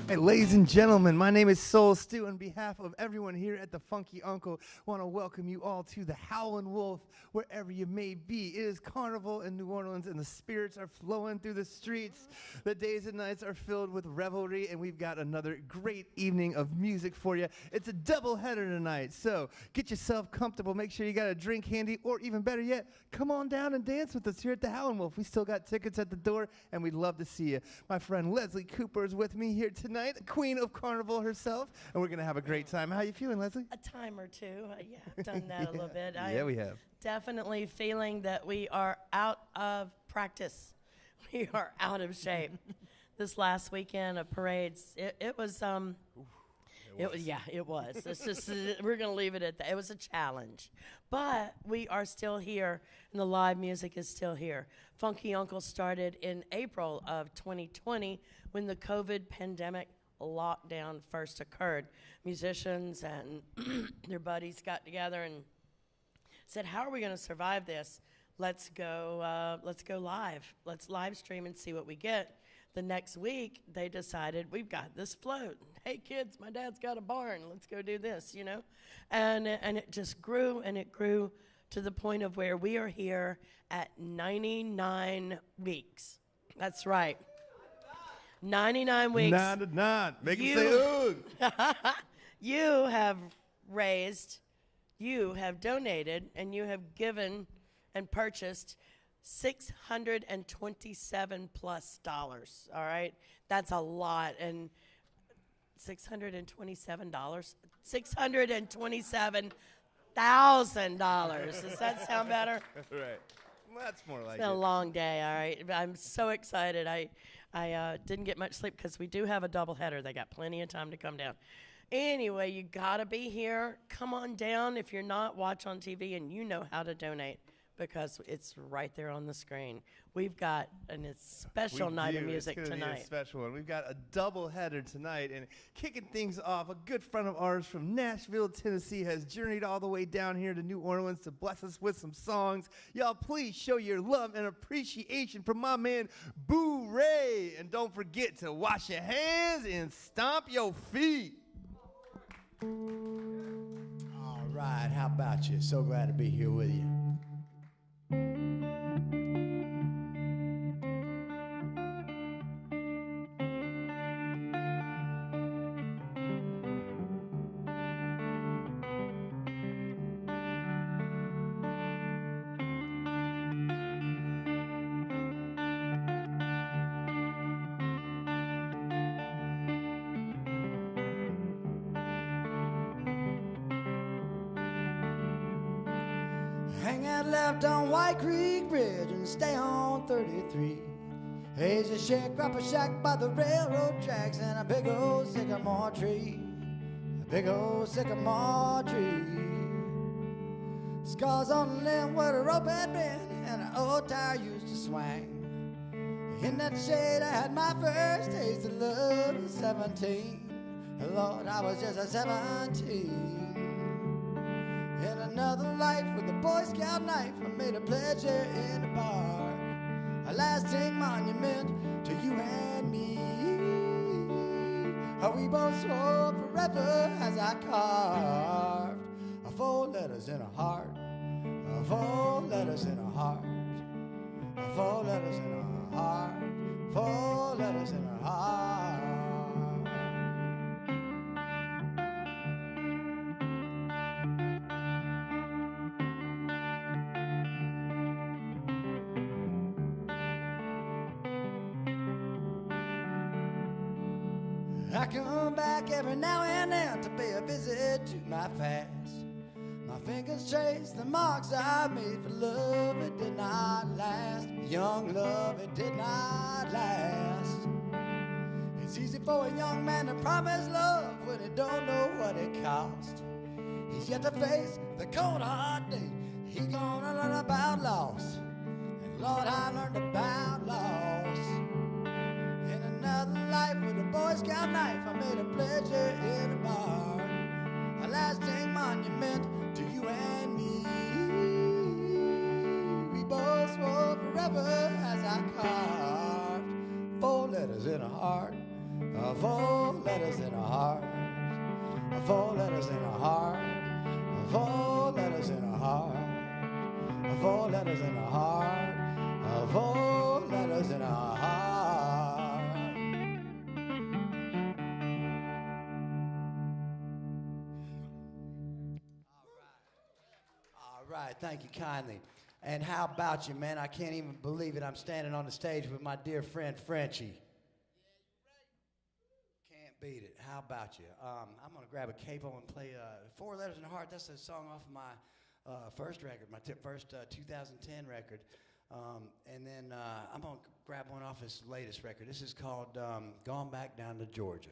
Hey, ladies and gentlemen, my name is Soul Stew. On behalf of everyone here at the Funky Uncle, I want to welcome you all to the Howlin Wolf, wherever you may be. It is Carnival in New Orleans, and the spirits are flowing through the streets. The days and nights are filled with revelry, and we've got another great evening of music for you. It's a double header tonight, so get yourself comfortable. Make sure you got a drink handy, or even better yet, come on down and dance with us here at the Howlin Wolf. We still got tickets at the door, and we'd love to see you. My friend Leslie Cooper is with me here tonight. Queen of Carnival herself, and we're gonna have a great time. How you feeling, Leslie? A time or two. Yeah, I've done that a little bit. Yeah, we have. Definitely feeling that we are out of practice. We are out of shape. This last weekend of parades, it was. It was. It's just, we're going to leave it at that. It was a challenge. But we are still here, and the live music is still here. Funky Uncle started in April of 2020 when the COVID pandemic lockdown first occurred. Musicians and their buddies got together and said, how are we going to survive this? Let's go live. Let's live stream and see what we get. The next week, they decided, we've got this float. Hey, kids, my dad's got a barn. Let's go do this, you know? And it just grew, and it grew to the point of where we are here at 99 weeks. That's right. 99 weeks. 99. Make it say, ugh. You have raised, you have donated, and you have given and purchased $627 plus. All right, that's a lot. And $627, $627,000. Does that sound better? Right. Well, that's more like It's been a long day. All right, I'm so excited. I didn't get much sleep because we do have a double header. They got plenty of time to come down. Anyway, you gotta be here. Come on down. If you're not, watch on TV, and you know how to donate, because it's right there on the screen. We've got a special night of music tonight. Be a special one. We've got a double header tonight, and kicking things off, a good friend of ours from Nashville, Tennessee has journeyed all the way down here to New Orleans to bless us with some songs. Y'all, please show your love and appreciation for my man, Boo Ray. And don't forget to wash your hands and stomp your feet. All right, how about you? So glad to be here with you. Hang out left on White Creek Bridge and stay on 33. There's a sharecropper shack by the railroad tracks and a big old sycamore tree. A big old sycamore tree. Scars on the limb where the rope had been and an old tire used to swing. In that shade I had my first taste of love at 17. Lord, I was just a 17. In another life with a Boy Scout knife, I made a pleasure in the park, a lasting monument to you and me. How we both swore forever as I carved 4 letters in a heart, 4 letters in a heart, 4 letters in a heart, 4 letters in a heart. I come back every now and then to pay a visit to my past. My fingers trace the marks I made for love. It did not last. Young love, it did not last. It's easy for a young man to promise love when he don't know what it costs. He's yet to face the cold hard day. He's gonna learn about loss. And Lord, I learned about loss. In another life with a Boy Scout knife, I made a pleasure in a bar, a lasting monument to you and me. We both swore forever as I carved 4 letters in a heart, 4 letters in a heart. 4 letters in a heart. 4 letters in a heart. 4 letters in a heart. 4 letters in a heart. All right, thank you kindly. And how about you, man? I can't even believe it. I'm standing on the stage with my dear friend Frenchy. Can't beat it. How about you? I'm going to grab a capo and play 4 Letters in a Heart. That's a song off of my first record, my first 2010 record. And then I'm going to grab one off his latest record. This is called Gone Back Down to Georgia.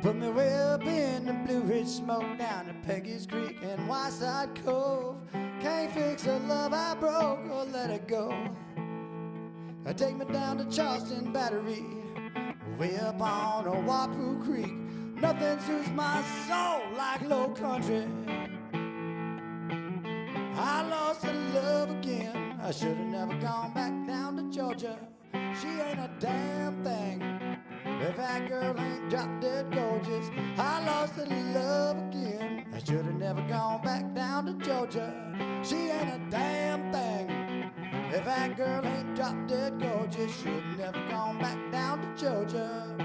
Put me way up in the Blue Ridge smoke down at Peggy's Creek and Whiteside Cove. Can't fix a love I broke or let it go. Take me down to Charleston Battery, way up on Oahu Creek. Nothing suits my soul like low country. I lost her love again. I should have never gone back down to Georgia. She ain't a damn thing if that girl ain't drop dead gorgeous. I lost her love again. I should have never gone back down to Georgia. She ain't a damn thing if that girl ain't drop dead gorgeous. Should have never gone back down to Georgia.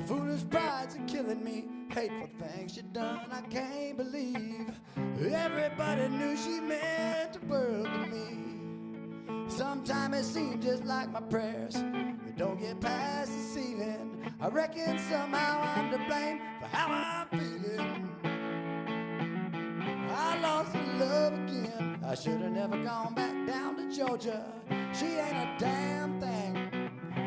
Foolish pride's killing me. Hateful things she done, I can't believe. Everybody knew she meant the world to me. Sometimes it seems just like my prayers, it don't get past the ceiling. I reckon somehow I'm to blame for how I'm feeling. I lost her love again. I should have never gone back down to Georgia. She ain't a damn thing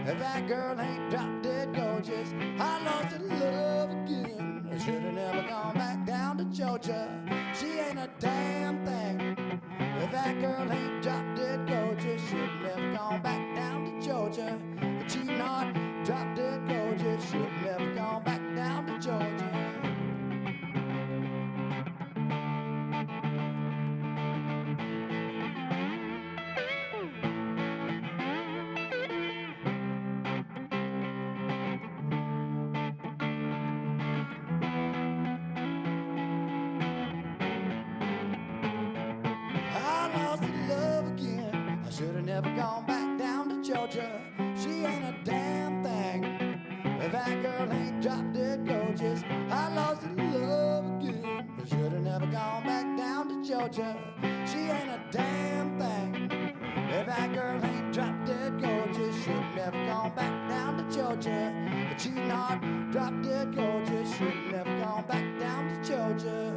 if that girl ain't drop dead gorgeous. I lost her love again. I should have never gone back down to Georgia. She ain't a damn thing if that girl ain't drop dead gorgeous. Should have never gone back down to Georgia. But she not drop dead gorgeous. Should have never gone back down to Georgia. Never gone back down to Georgia. She ain't a damn thing if that girl ain't drop dead gorgeous. I lost her love again. I should have never gone back down to Georgia. She ain't a damn thing if that girl ain't drop dead gorgeous. Should have never gone back down to Georgia. But she not drop dead gorgeous. Should have never gone back down to Georgia.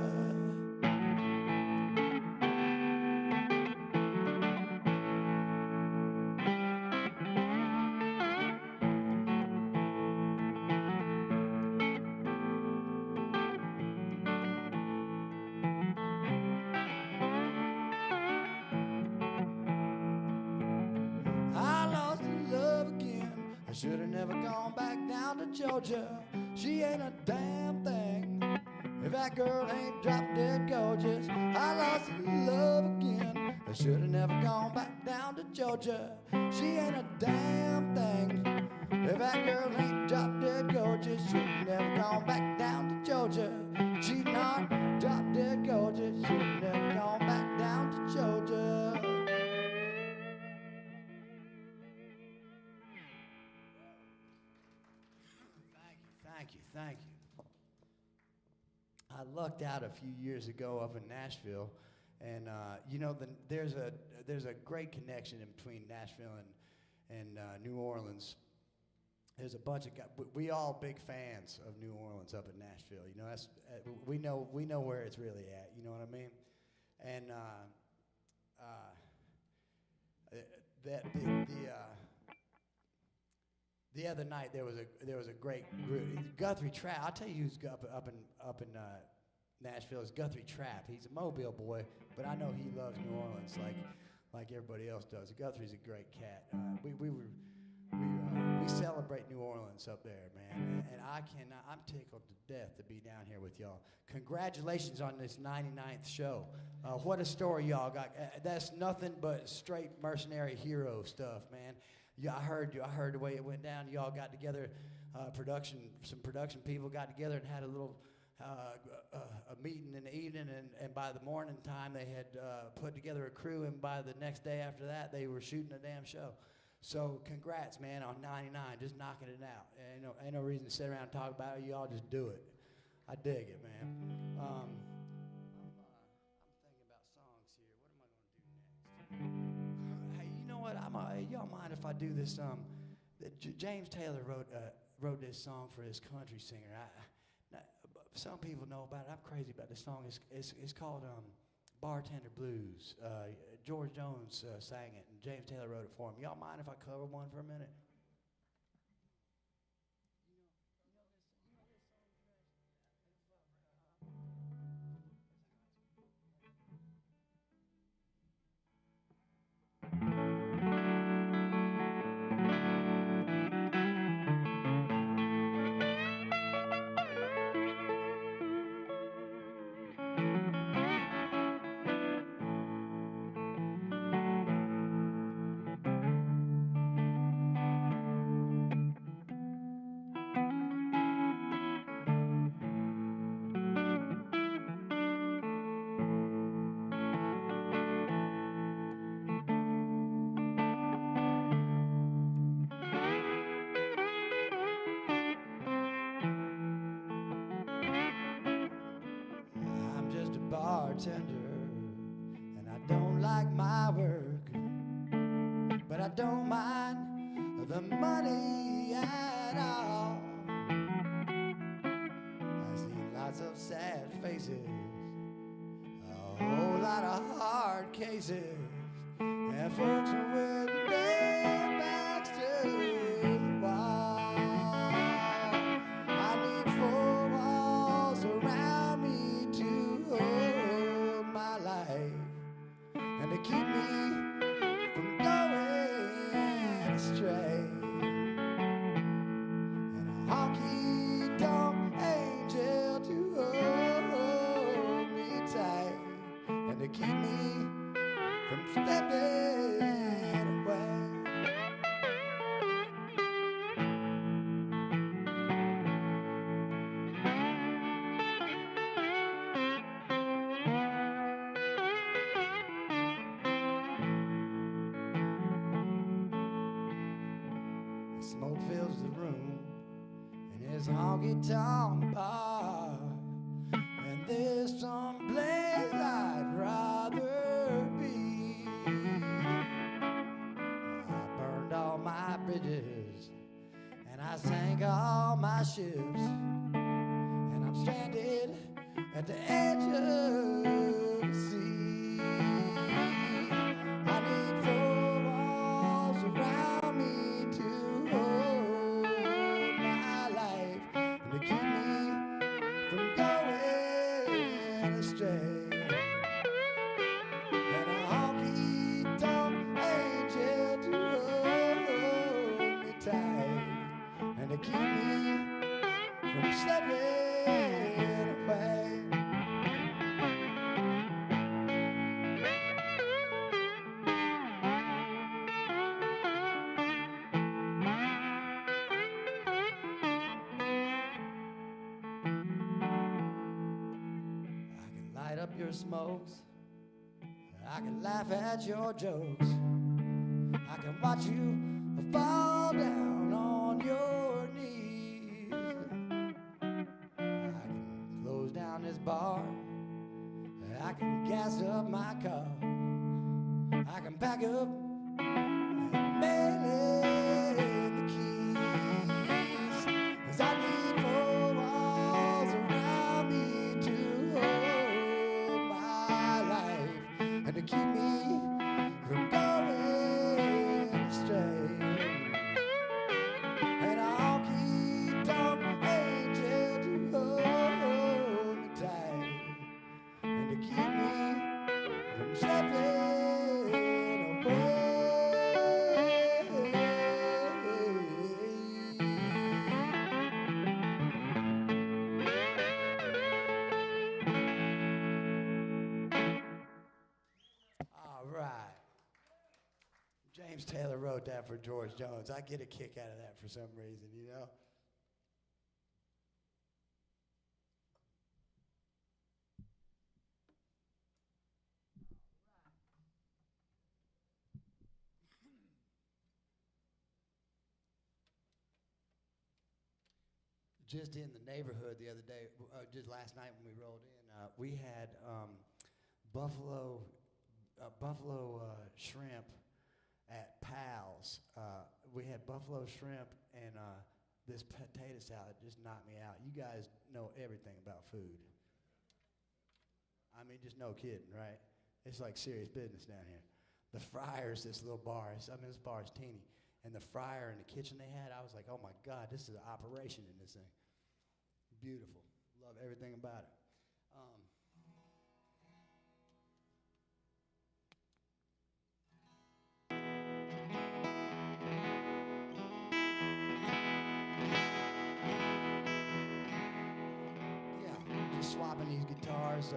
Should have never gone back down to Georgia. She ain't a damn thing If that girl ain't drop dead gorgeous, I lost love again. I should have never gone back down to Georgia. She ain't a damn thing. If that girl ain't drop dead gorgeous, should have never gone back down to Georgia. She's not drop dead gorgeous, should have never gone back down to Georgia. Thank you. I lucked out a few years ago up in Nashville, and you know, there's a great connection in between Nashville and New Orleans. There's a bunch of guys. We all big fans of New Orleans up in Nashville. You know, that's we know where it's really at. You know what I mean? And the other night there was a great group. Guthrie Trapp. I'll tell you who's up in Nashville is Guthrie Trapp. He's a Mobile boy, but I know he loves New Orleans like everybody else does. Guthrie's a great cat. We celebrate New Orleans up there, man, and I'm tickled to death to be down here with y'all. Congratulations on this 99th show. What a story y'all got. That's nothing but straight mercenary hero stuff, man. Yeah, I heard the way it went down. Y'all got together, some production people got together and had a little a meeting in the evening, and by the morning time they had put together a crew, and by the next day after that they were shooting a damn show. So congrats, man, on 99, just knocking it out. Ain't no reason to sit around and talk about it. You all just do it. I dig it, man. I'm thinking about songs here. What am I going to do next? Hey, you know what? Y'all mind if I do this? James Taylor wrote this song for this country singer. Some people know about it. I'm crazy about this song. It's called Bartender Blues. George Jones sang it, and James Taylor wrote it for him. Y'all mind if I cover one for a minute? Bartender, and I don't like my work, but I don't mind the money at all. I see lots of sad faces, a whole lot of hard cases, and folks with their backs to the wall. I need four walls around me to hold my life and to keep me from going astray. And a honky-tonk angel to hold me tight and to keep me from stepping away. Smoke fills the room in his honky-tonk bar, and there's some place I'd rather be. I burned all my bridges and I sank all my ships, and I'm stranded at the edge of the sea. I need four walls around me to hold my life and to keep me from going astray. And a honky-tonk angel to hold me tight and to keep me from slipping away. your smokes. I can laugh at your jokes. I can watch you fall down on your knees. I can close down this bar. I can gas up my car. I can pack up and mail in the keys. 'Cause I need 4 walls around me to hold my life and to keep me from going astray. And I'll keep Tom Angel to hold me tight and to keep me from slipping away. All right. James Taylor wrote that for George Jones. I get a kick out of that for some reason, you know? Just in the neighborhood the other day, just last night when we rolled in, we had buffalo shrimp at Pal's. We had buffalo shrimp and this potato salad just knocked me out. You guys know everything about food. I mean, just no kidding, right? It's like serious business down here. The fryer's this little bar. This bar is teeny. And the fryer in the kitchen they had, I was like, oh my God, this is an operation in this thing. Beautiful. Love everything about it. Just swapping these guitars.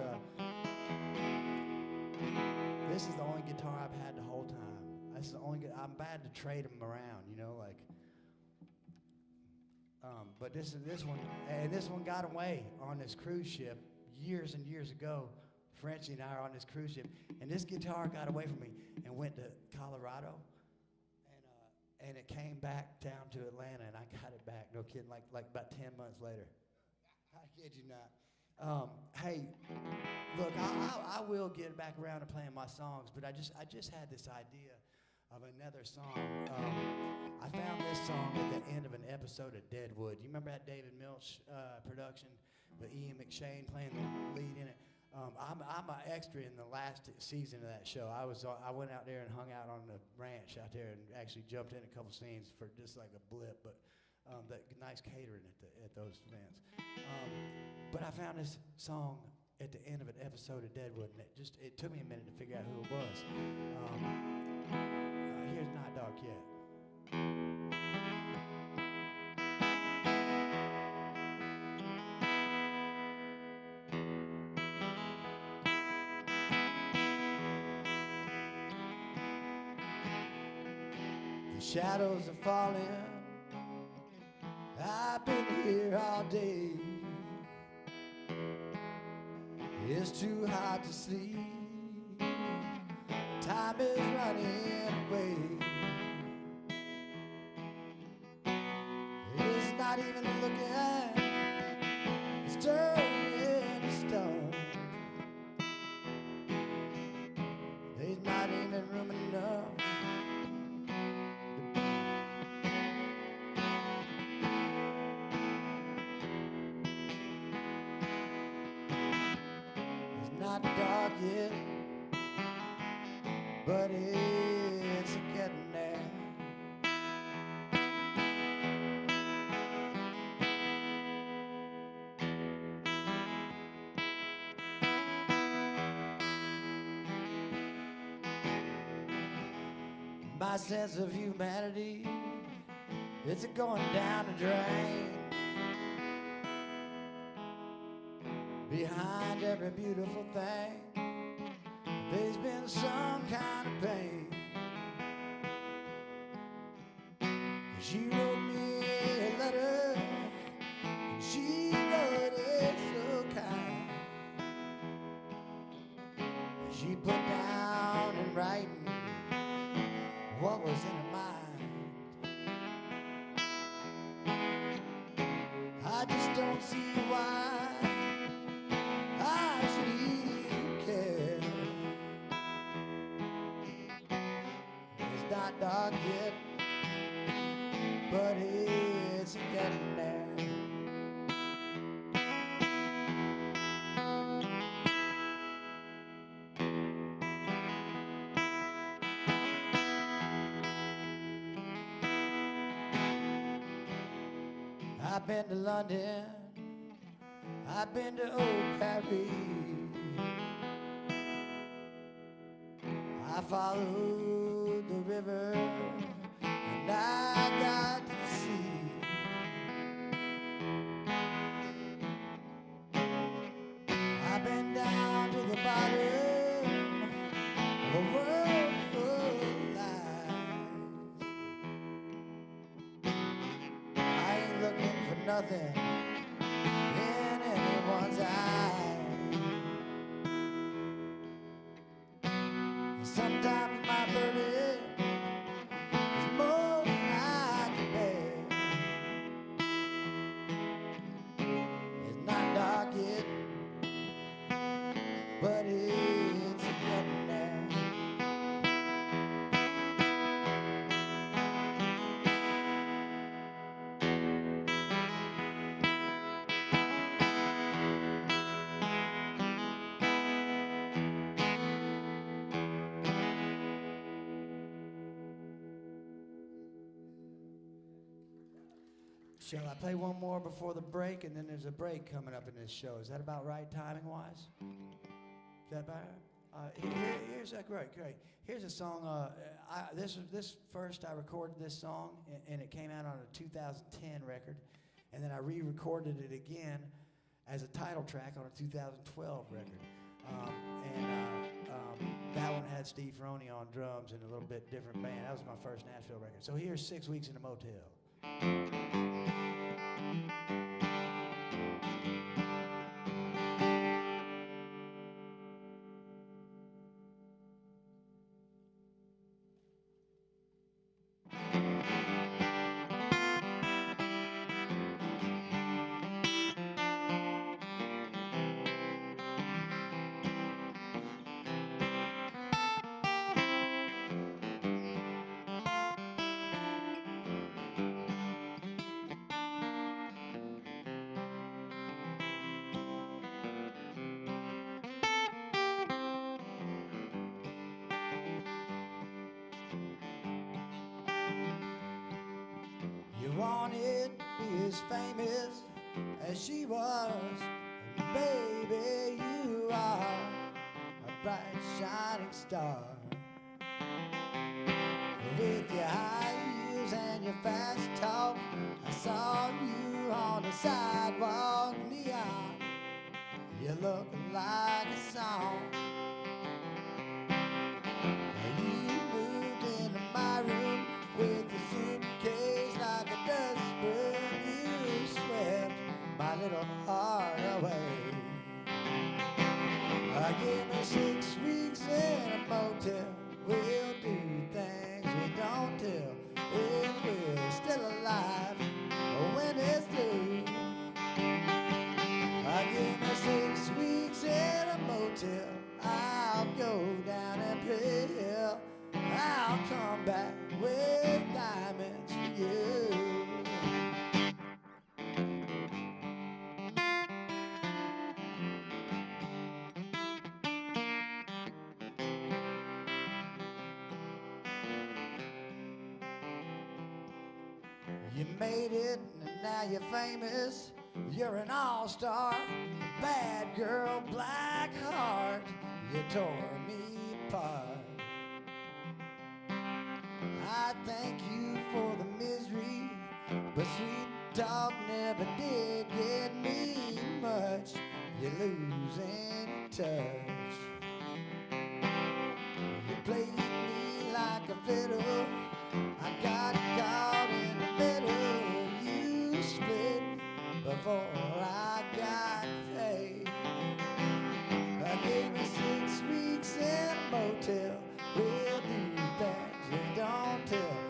This is the only guitar I've had the whole time. This is the only. I'm bad to trade them around, you know, like. But this one, and this one got away on this cruise ship years and years ago. Frenchy and I are on this cruise ship, and this guitar got away from me and went to Colorado, and it came back down to Atlanta, and I got it back. No kidding, like about 10 months later. I kid you not. Hey, look, I will get back around to playing my songs, but I just had this idea of another song. I found this song at the end of an episode of Deadwood. You remember that David Milch production with Ian McShane playing the lead in it? I'm an extra in the last season of that show. I went out there and hung out on the ranch out there and actually jumped in a couple scenes for just like a blip, but the nice catering at those events. But I found this song at the end of an episode of Deadwood, and it took me a minute to figure out who it was. Here's Not Dark Yet. The shadows are falling. I've been here all day. It's too hard to sleep. Time is running away. It's not even looking. It's turning to stone. There's not even room enough. Not dark yet, but it's getting there. My sense of humanity, it's going down the drain. Behind every beautiful thing, there's been some kind of pain. She wrote me a letter, and she wrote it so kind. in her mind. I just don't see why I should even care. It's not dark yet, but it's getting there. I've been to London, I've been to Old Paris. I followed the river and I got to the sea. I've been down to the bottom of a world full of lies. I ain't looking for nothing in anyone's eyes. Sometimes my burden is more than I can bear. It's not dark yet, but it's getting there. Shall I play one more before the break? And then there's a break coming up in this show. Is that about right, timing-wise? Is that better? Here's a great. Here's a song. This first I recorded this song, and it came out on a 2010 record, and then I re-recorded it again as a title track on a 2012 record. That one had Steve Ferroni on drums and a little bit different band. That was my first Nashville record. So here's 6 Weeks in a Motel. You wanted to be as famous as she was, and baby, you are a bright shining star. With your high heels and your fast talk, I saw you on the sidewalk, neon. You're looking like a song. You moved into my room with a suitcase like a dustbin. You swept my little heart away. Give me 6 weeks in a motel. We'll do things we don't tell. If we're still alive when it's through. Give me 6 weeks in a motel. I'll go down and play hell. I'll come back with diamonds for you. You made it and now you're famous. You're an all-star, bad girl, black heart. You tore me apart. I thank you for the misery, but sweet talk never did get me much. You're losing touch. You played me like a fiddle. I got caught in the middle. You split before I got paid. Give me 6 weeks in a motel. We'll do things we don't tell.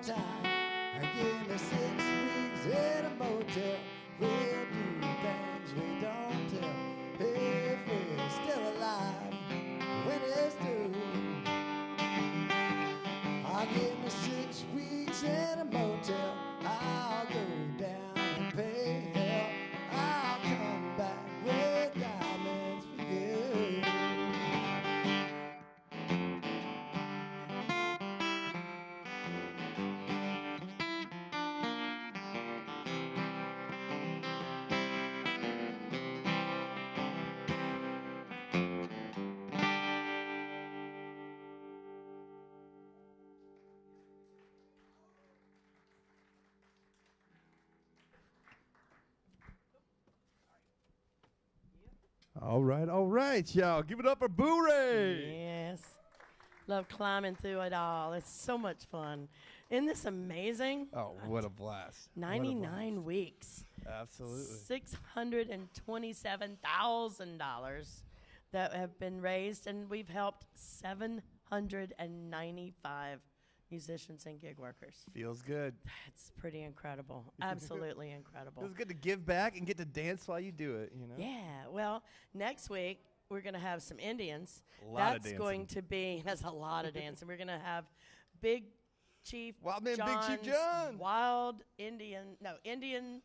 time. Give me 6 weeks in a motel. We'll do things we don't tell. If we're still alive when it's through. I'll give me 6 weeks in a motel. I'll go down and pay hell. I'll come back with diamonds for you. All right, y'all. Give it up for Boo Ray. Yes. Love climbing through it all. It's so much fun. Isn't this amazing? Oh, what a blast. 99 weeks. Absolutely. $627,000 that have been raised, and we've helped 795 musicians and gig workers. Feels good. It's pretty incredible. Absolutely incredible. Feels good to give back and get to dance while you do it, you know? Yeah. Well, next week we're going to have some Indians. A lot of That's going to be, that's a lot of dancing. We're going to have Big Chief Wild Man Big Chief John's John. Wild Indian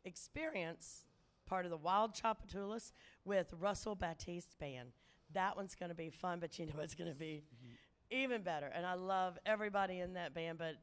Experience, part of the Wild Chapatulas with Russell Batiste Band. That one's going to be fun, but you know it's going to be even better. And I love everybody in that band, but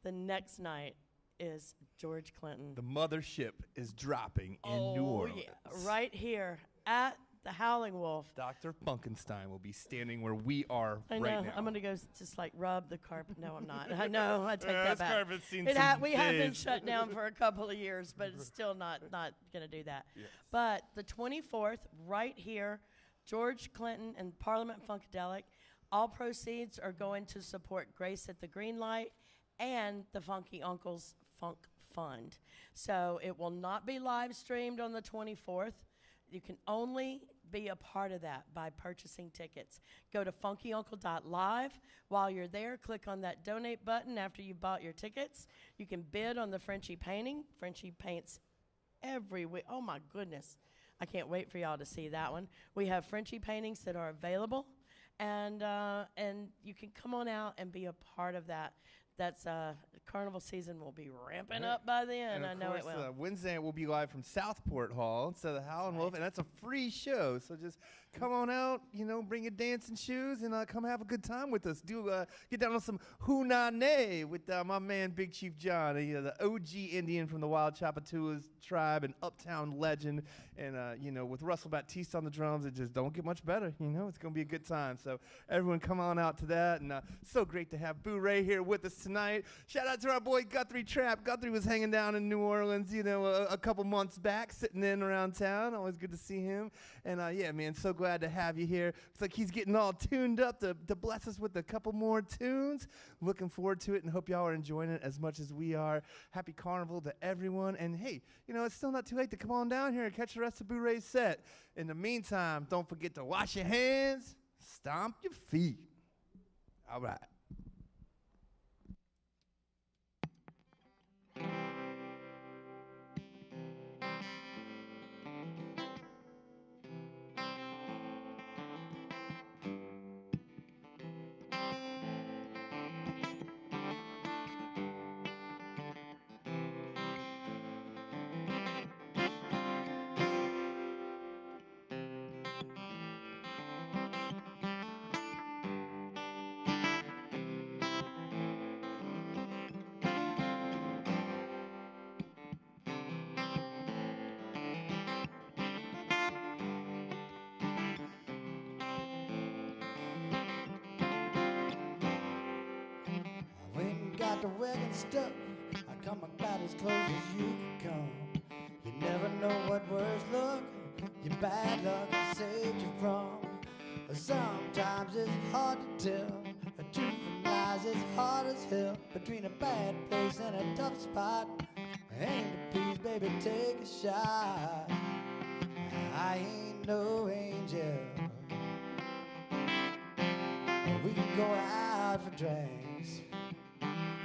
the next night is George Clinton. The mothership is dropping in New Orleans. Yeah, right here at the Howling Wolf. Dr. Funkenstein will be standing where we are I know. right now. I'm going to go just like rub the carpet. No, I'm not. I know. I take that this back. carpet's seen We some have been days. shut down for a couple of years, but it's still not going to do that. Yes. But the 24th, right here, George Clinton and Parliament Funkadelic. All proceeds are going to support Grace at the Green Light and the Funky Uncle's Funk Fund. So it will not be live streamed on the 24th. You can only be a part of that by purchasing tickets. Go to FUNKYUNCLE.LIVE. While you're there, click on that donate button after you bought your tickets. You can bid on the Frenchy Painting. Frenchy paints every week. Oh, my goodness. I can't wait for y'all to see that one. We have Frenchy paintings that are available, and you can come on out and be a part of that. That's carnival season will be ramping up by then. I know it will. Wednesday we'll be live from Southport Hall instead of the Howlin Wolf, and that's a free show. So just come on out, you know, bring your dancing shoes, and come have a good time with us. Get down on some Hunane with my man Big Chief John, the OG Indian from the Wild Chapatulas tribe and uptown legend, and with Russell Batiste on the drums, it just don't get much better. You know, it's gonna be a good time. So everyone, come on out to that, and so great to have Boo Ray here with us tonight. Shout out to our boy Guthrie Trapp. Guthrie was hanging down in New Orleans, a couple months back, sitting in around town. Always good to see him. And yeah, man, so glad to have you here. It's like he's getting all tuned up to bless us with a couple more tunes. Looking forward to it and hope y'all are enjoying it as much as we are. Happy Carnival to everyone. And hey, it's still not too late to come on down here and catch the rest of Boo Ray's set. In the meantime, don't forget to wash your hands, stomp your feet. All right. Got the wagon stuck. I come about as close as you can come. You never know what worse luck your bad luck has saved you from. Sometimes it's hard to tell. The truth from lies is hard as hell. Between a bad place and a tough spot, aim to please, baby, take a shot. I ain't no angel. We can go out for drinks.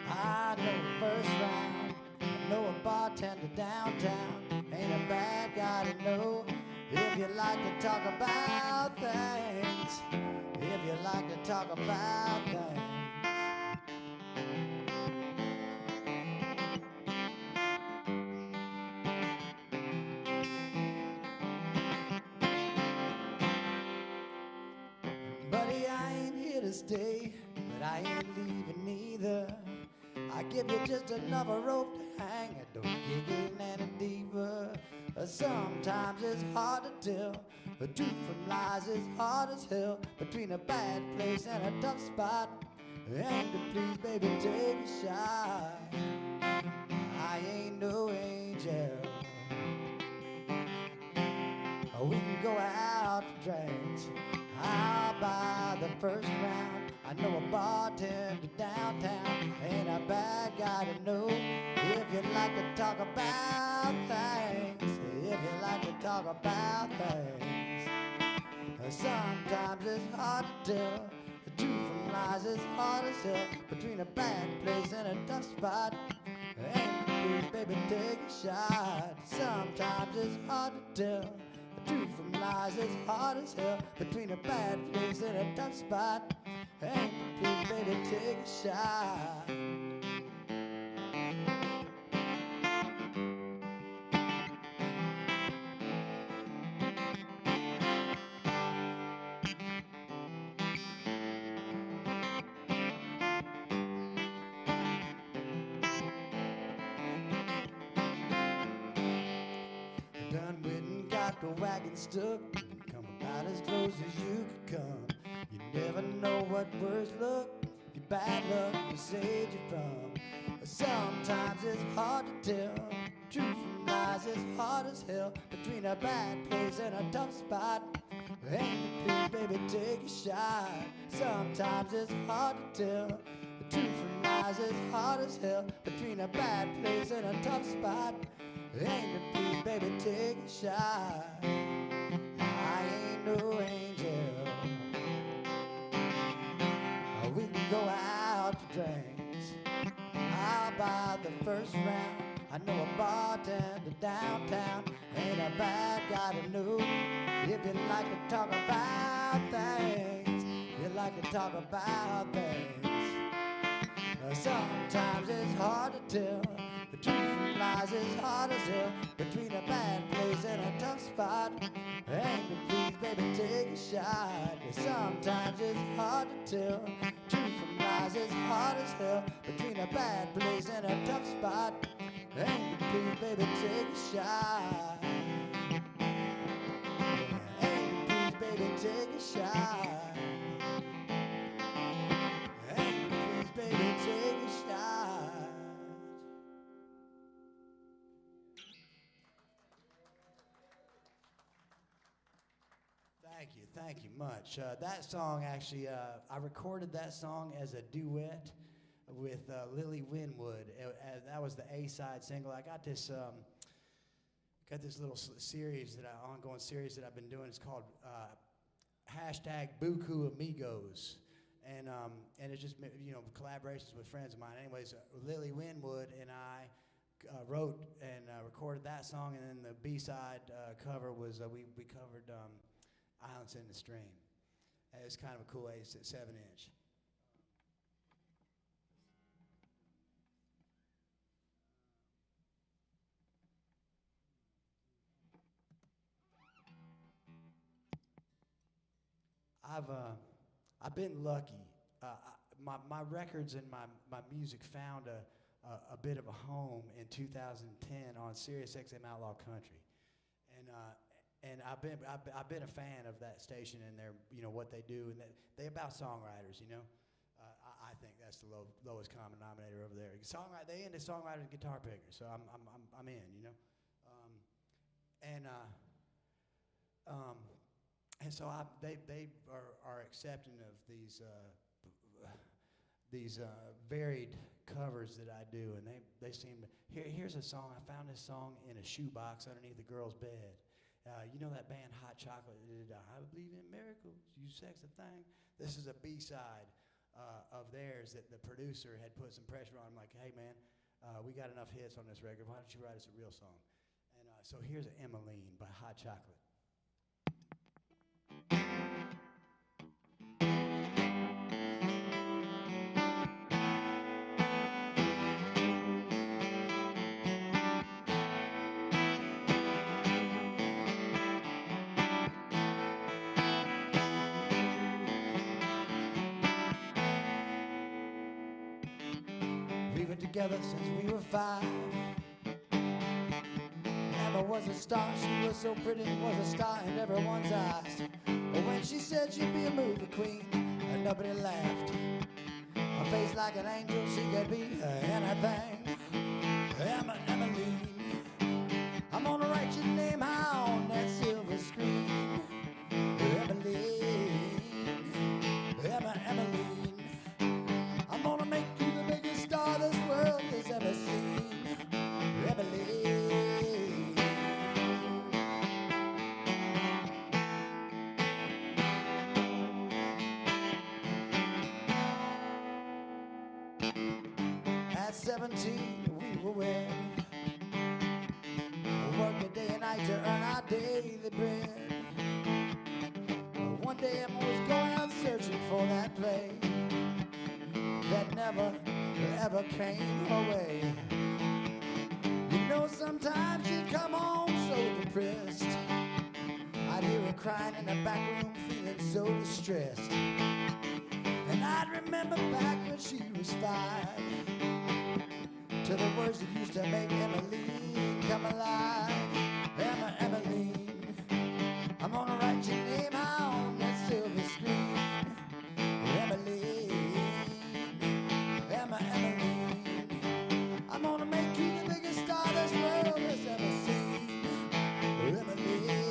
I I know a first round, I know a bartender downtown. Ain't a bad guy to know if you like to talk about things. If you like to talk about things. Buddy, I ain't here to stay, but I ain't leaving either. I give you just another rope to hang, and don't dig in any deeper. Sometimes it's hard to tell, the truth from lies is hard as hell. Between a bad place and a tough spot, and to please, baby, take a shot. I ain't no angel. We can go out for drinks. I'll buy the first round. I know a bartender downtown. Ain't a bad guy to know if you like to talk about things. If you like to talk about things. Sometimes it's hard to tell the truth from lies is hard as hell. Between a bad place and a tough spot. And please, baby, take a shot. Sometimes it's hard to tell the truth from lies is hard as hell. Between a bad place and a tough spot. And please, baby, take a shot. Done with and got the wagon stuck. Come about as close as you could come. You never know what words look. Your bad luck will save you from. Sometimes it's hard to tell. Truth from lies is hard as hell. Between a bad place and a tough spot. And please, baby, take a shot. Sometimes it's hard to tell. The truth from lies is hard as hell. Between a bad place and a tough spot. And please, baby, take a shot. I ain't no angel. We can go out for drinks. I'll buy the first round. I know a bartender downtown. Ain't a bad guy to know if you like to talk about things. You like to talk about things. Sometimes it's hard to tell. The truth from lies is hard as hell. Between a bad place and a tough spot. And please, baby, take a shot. Sometimes it's hard to tell. Truth from lies is hard as hell. Between a bad place and a tough spot. And please, baby, take a shot. And please, baby, take a shot. And please, baby, take a shot. Thank you much. That song actually, I recorded that song as a duet with Lily Winwood. That was the A-side single. I got this little series ongoing series that I've been doing. It's called hashtag Buku Amigos, and it's just collaborations with friends of mine. Anyways, Lily Winwood and I wrote and recorded that song, and then the B-side cover was we covered Islands in the Stream. It's kind of a cool 7-inch. I've been lucky. My records and my music found a bit of a home in 2010 on Sirius XM Outlaw Country, and I've been a fan of that station and their what they do, and they about songwriters. I think that's the lowest common denominator over there. They into songwriters and guitar pickers, so I'm in. And so they are accepting of these varied covers that I do, and they seem to. Here's a song. I found this song in a shoebox underneath a girl's bed. You know that band Hot Chocolate? I believe in miracles. You sex a thing. This is a B-side of theirs that the producer had put some pressure on. I'm like, hey, man, we got enough hits on this record. Why don't you write us a real song? And so here's Emmeline by Hot Chocolate. We've been together since we were 5. Emma was a star, she was so pretty, was a star in everyone's eyes. But when she said she'd be a movie queen, nobody laughed. A face like an angel, she could be anything. Emma, Emmeline, I'm gonna write your name high on that silver screen. Emmeline, Emma, Emmeline, I'm gonna make you the biggest star this world has ever seen. Emmeline. At 17, we were wed. Worked a day and night to earn our daily bread. One day Emma was going out searching for that play that never, ever came her way. You know, sometimes she'd come home so depressed. I'd hear her crying in the back room, feeling so distressed. And I'd remember back when she was 5, to the words that used to make Emmeline come alive. Emma, Emmeline, I'm gonna write your name out on that silver screen. Emmeline, Emma, Emmeline, I'm gonna make you the biggest star this world has ever seen. Emmeline.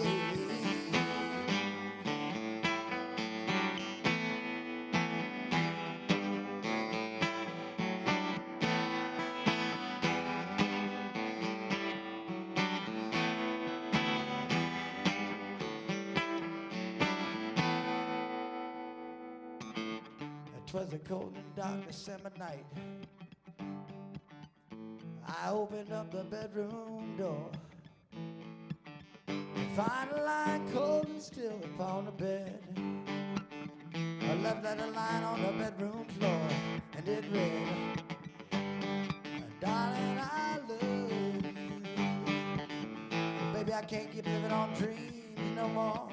It was a cold and dark December night. I opened up the bedroom door to find a line cold and still upon the bed. I left that line on the bedroom floor, and it read, darling, I love you. Baby, I can't keep living on dreams no more.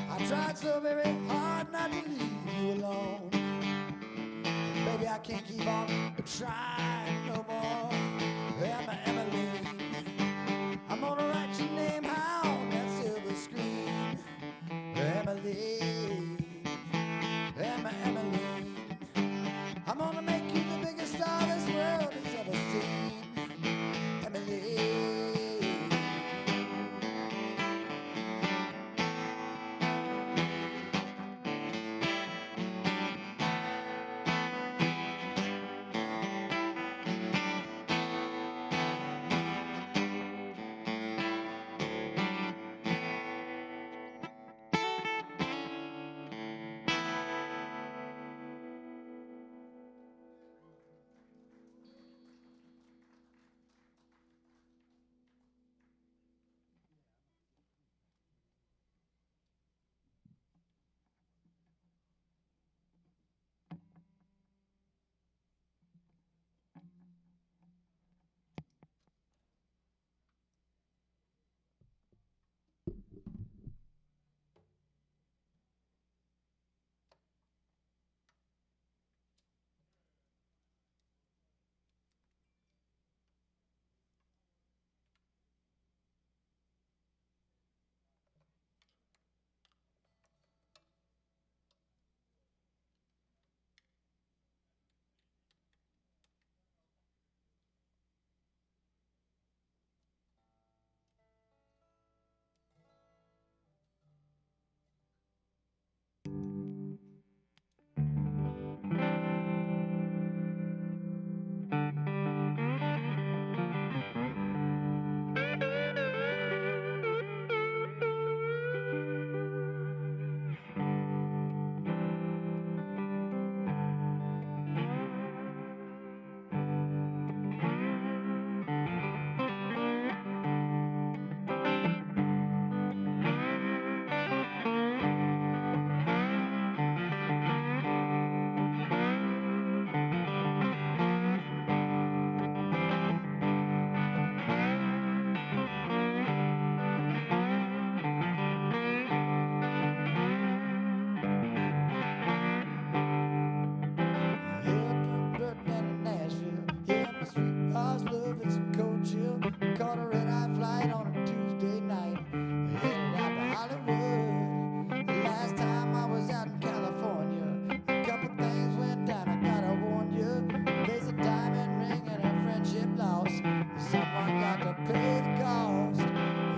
I tried so very hard not to leave you alone. Baby, I can't keep on trying no more. Emma, Emmeline, I'm gonna write your name high on that silver screen. Emmeline, Emma, Emmeline, I'm gonna make you the biggest star this world has ever seen. Emmeline.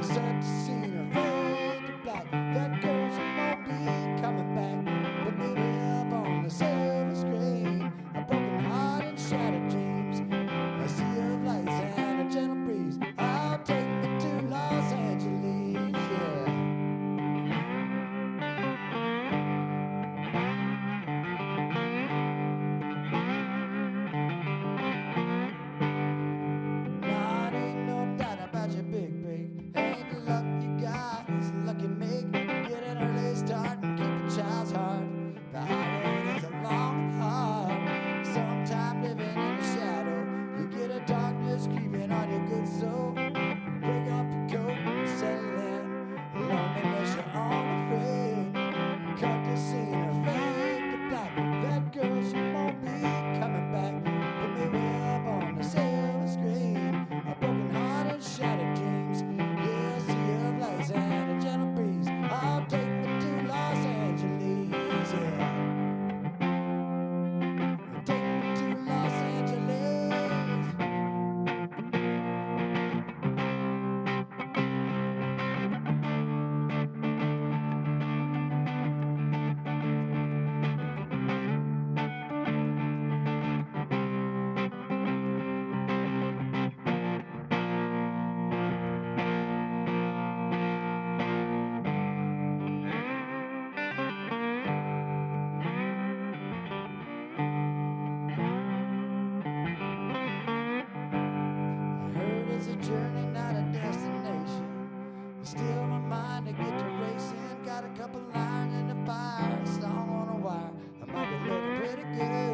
Sad to see her fade to black. That girl, she won't be coming back. But maybe up on the silver screen, a broken heart and shattered dreams, a sea of lights and a gentle breeze. I'll take me to Los Angeles, yeah. Nah, it ain't no doubt about your big break. Ain't the luck you got, it's the luck you make. Get an early start and keep a child's heart. The highway is a long and hard. Sometime living in the shadow, you get a darkness creeping on your good soul. Break off your coat and settle in. Loneliness, you're unafraid. Cut the scene, her fade to black. That girl, she won't be coming back. Put me way up on the silver screen. A broken heart and shattered dreams. Yeah, a sea of lights and a gentle breeze. I'll take me to Los Angeles, yeah. Take me to Los Angeles. I heard it's a journey, not a destination. Still my mind to get to racing. Got a couple irons in the fire, a song on a wire. I might be looking pretty good.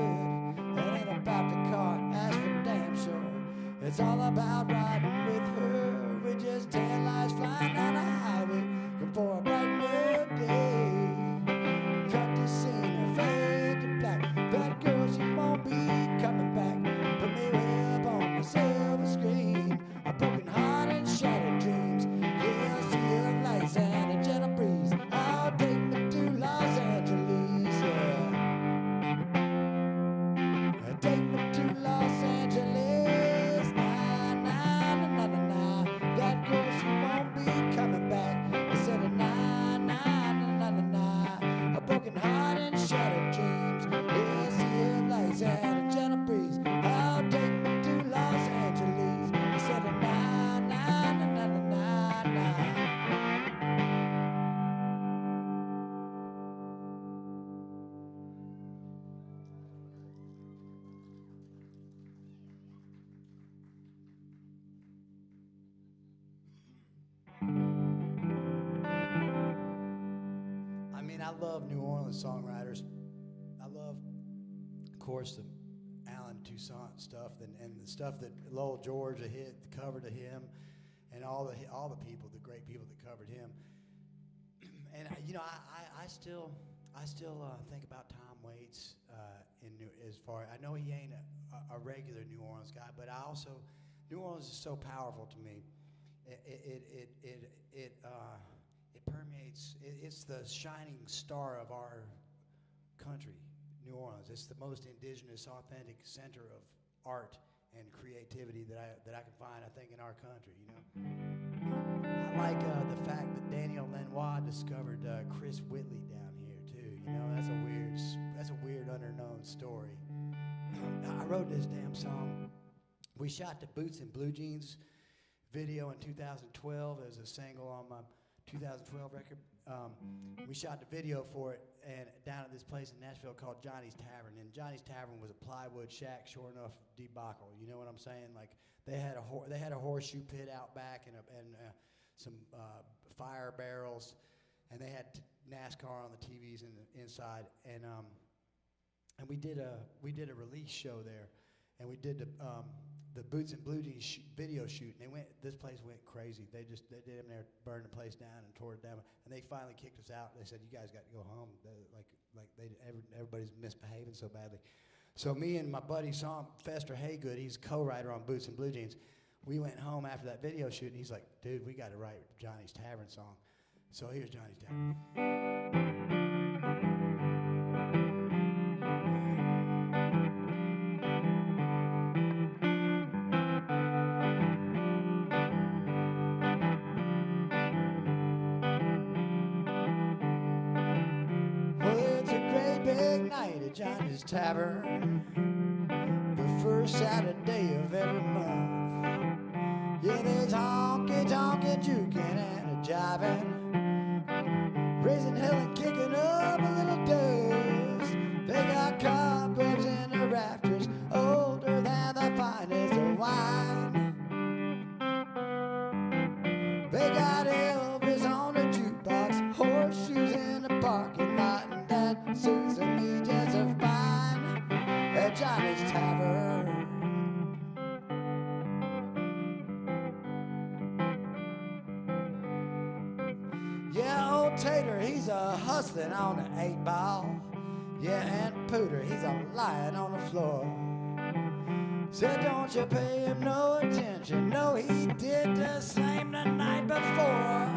It ain't about the car, that's for damn sure. It's all about riding with her. We're just 10 lights flying down the highway, looking for a bright new day. Cut the scene and fade to black. That girl, she won't be coming back. Put me way up on the silver screen. A broken heart and shattered dreams. Yeah, a sea of lights and a gentle breeze. I'll take me to Los Angeles, yeah. Take me to Los Angeles. Nah, nah, nah, nah, nah, nah. That girl, she won't be coming back. I said nah, nah, nah, nah, nah, nah. A broken heart and shattered dreams. Yeah, a sea of lights and a gentle breeze. I'll take me to Los Angeles. I said nah, nah, nah, nah, nah, nah, nah. I mean, I love New Orleans songwriters. I love, of course, the Alan Toussaint stuff and the stuff that Lowell George hit, the cover to him, and all the people, the great people that covered him. And you know, I still think about Tom Waits as far. I know he ain't a regular New Orleans guy, but I also New Orleans is so powerful to me. It permeates. It's the shining star of our country, New Orleans. It's the most indigenous, authentic center of art and creativity that I can find, I think, in our country. You know, I like the fact that Daniel Lanois discovered Chris Whitley down here too. You know, that's a weird underknown story. I wrote this damn song. We shot the Boots and Blue Jeans video in 2012 as a single on my 2012 record. We shot the video for it and down at this place in Nashville called Johnny's Tavern. And Johnny's Tavern was a plywood shack, sure enough, debacle. You know what I'm saying? Like they had a horseshoe pit out back and some fire barrels, and they had NASCAR on the TVs inside. And we did a release show there, and we did the Boots and Blue Jeans video shoot, and this place went crazy. They did them there, burned the place down and tore it down, and they finally kicked us out. They said, "You guys got to go home." Everybody's misbehaving so badly. So me and my buddy Fester Haygood, he's a co-writer on Boots and Blue Jeans. We went home after that video shoot, and he's like, "Dude, we got to write Johnny's Tavern song." So here's Johnny's Tavern. night at Johnny's Tavern, the first Saturday of every month. Yeah, there's honky-tonky juking and a jiving, raising hell and kicking up a little dust. They got cobwebs in the rafters, older than the finest of wine. They got Elvis on the jukebox, horseshoes in the parking lot, and that suits me just fine at Johnny's Tavern. Yeah, old Tater, he's a hustling on the 8-ball. Yeah, and Pooter, he's a lying on the floor. Said, don't you pay him no attention. No, he did the same the night before.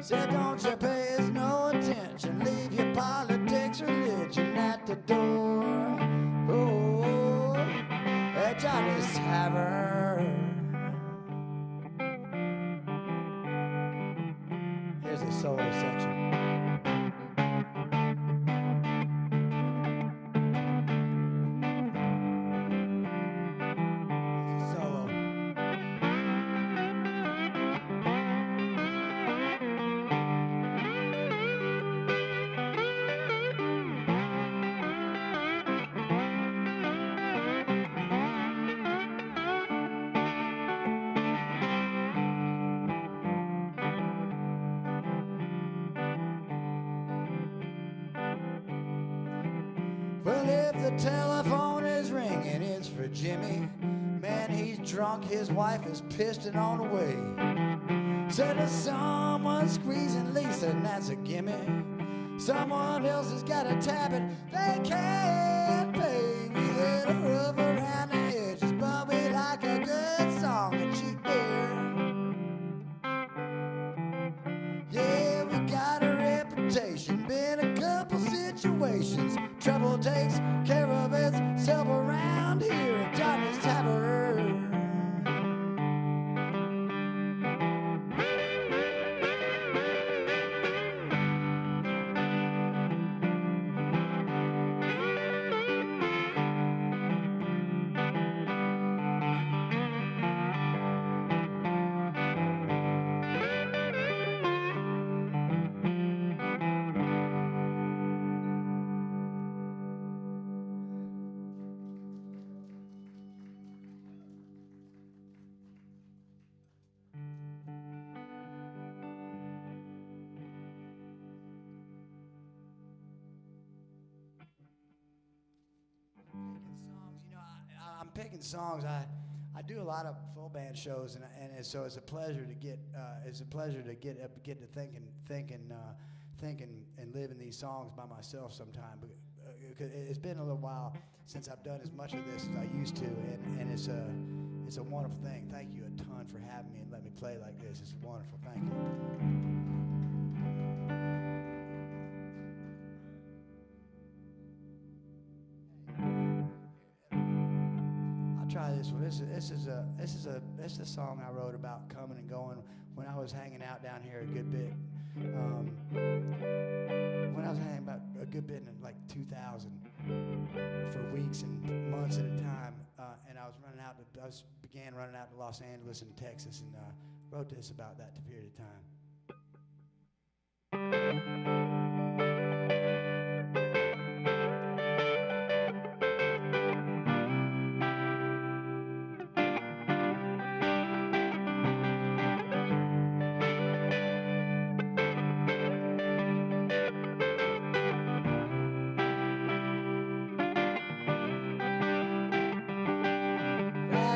Said, don't you pay us no attention. Leave your politics, religion at the door. Oh, at Johnny's Tavern. Here's the solo section. Well, if the telephone is ringing, it's for Jimmy. Man, he's drunk, his wife is pissed and on the way. Said there's someone squeezing Lisa, and that's a gimme. Someone else has got a tab it, they can't pay. We let her rub around the edges, but we like a good song and cheap beer. Yeah, we got a reputation, been a couple situations. Trouble takes care of itself around here at Johnny's Tavern. I'm picking songs. I do a lot of full band shows, and so it's a pleasure to get to thinking and living these songs by myself sometime. Because it's been a little while since I've done as much of this as I used to, and it's a wonderful thing. Thank you a ton for having me and letting me play like this. It's wonderful. Thank you. Try this one. This is a song I wrote about coming and going when I was hanging out down here a good bit. When I was hanging about a good bit in like 2000 for weeks and months at a time, and I began running out to Los Angeles and Texas, and wrote this about that period of time.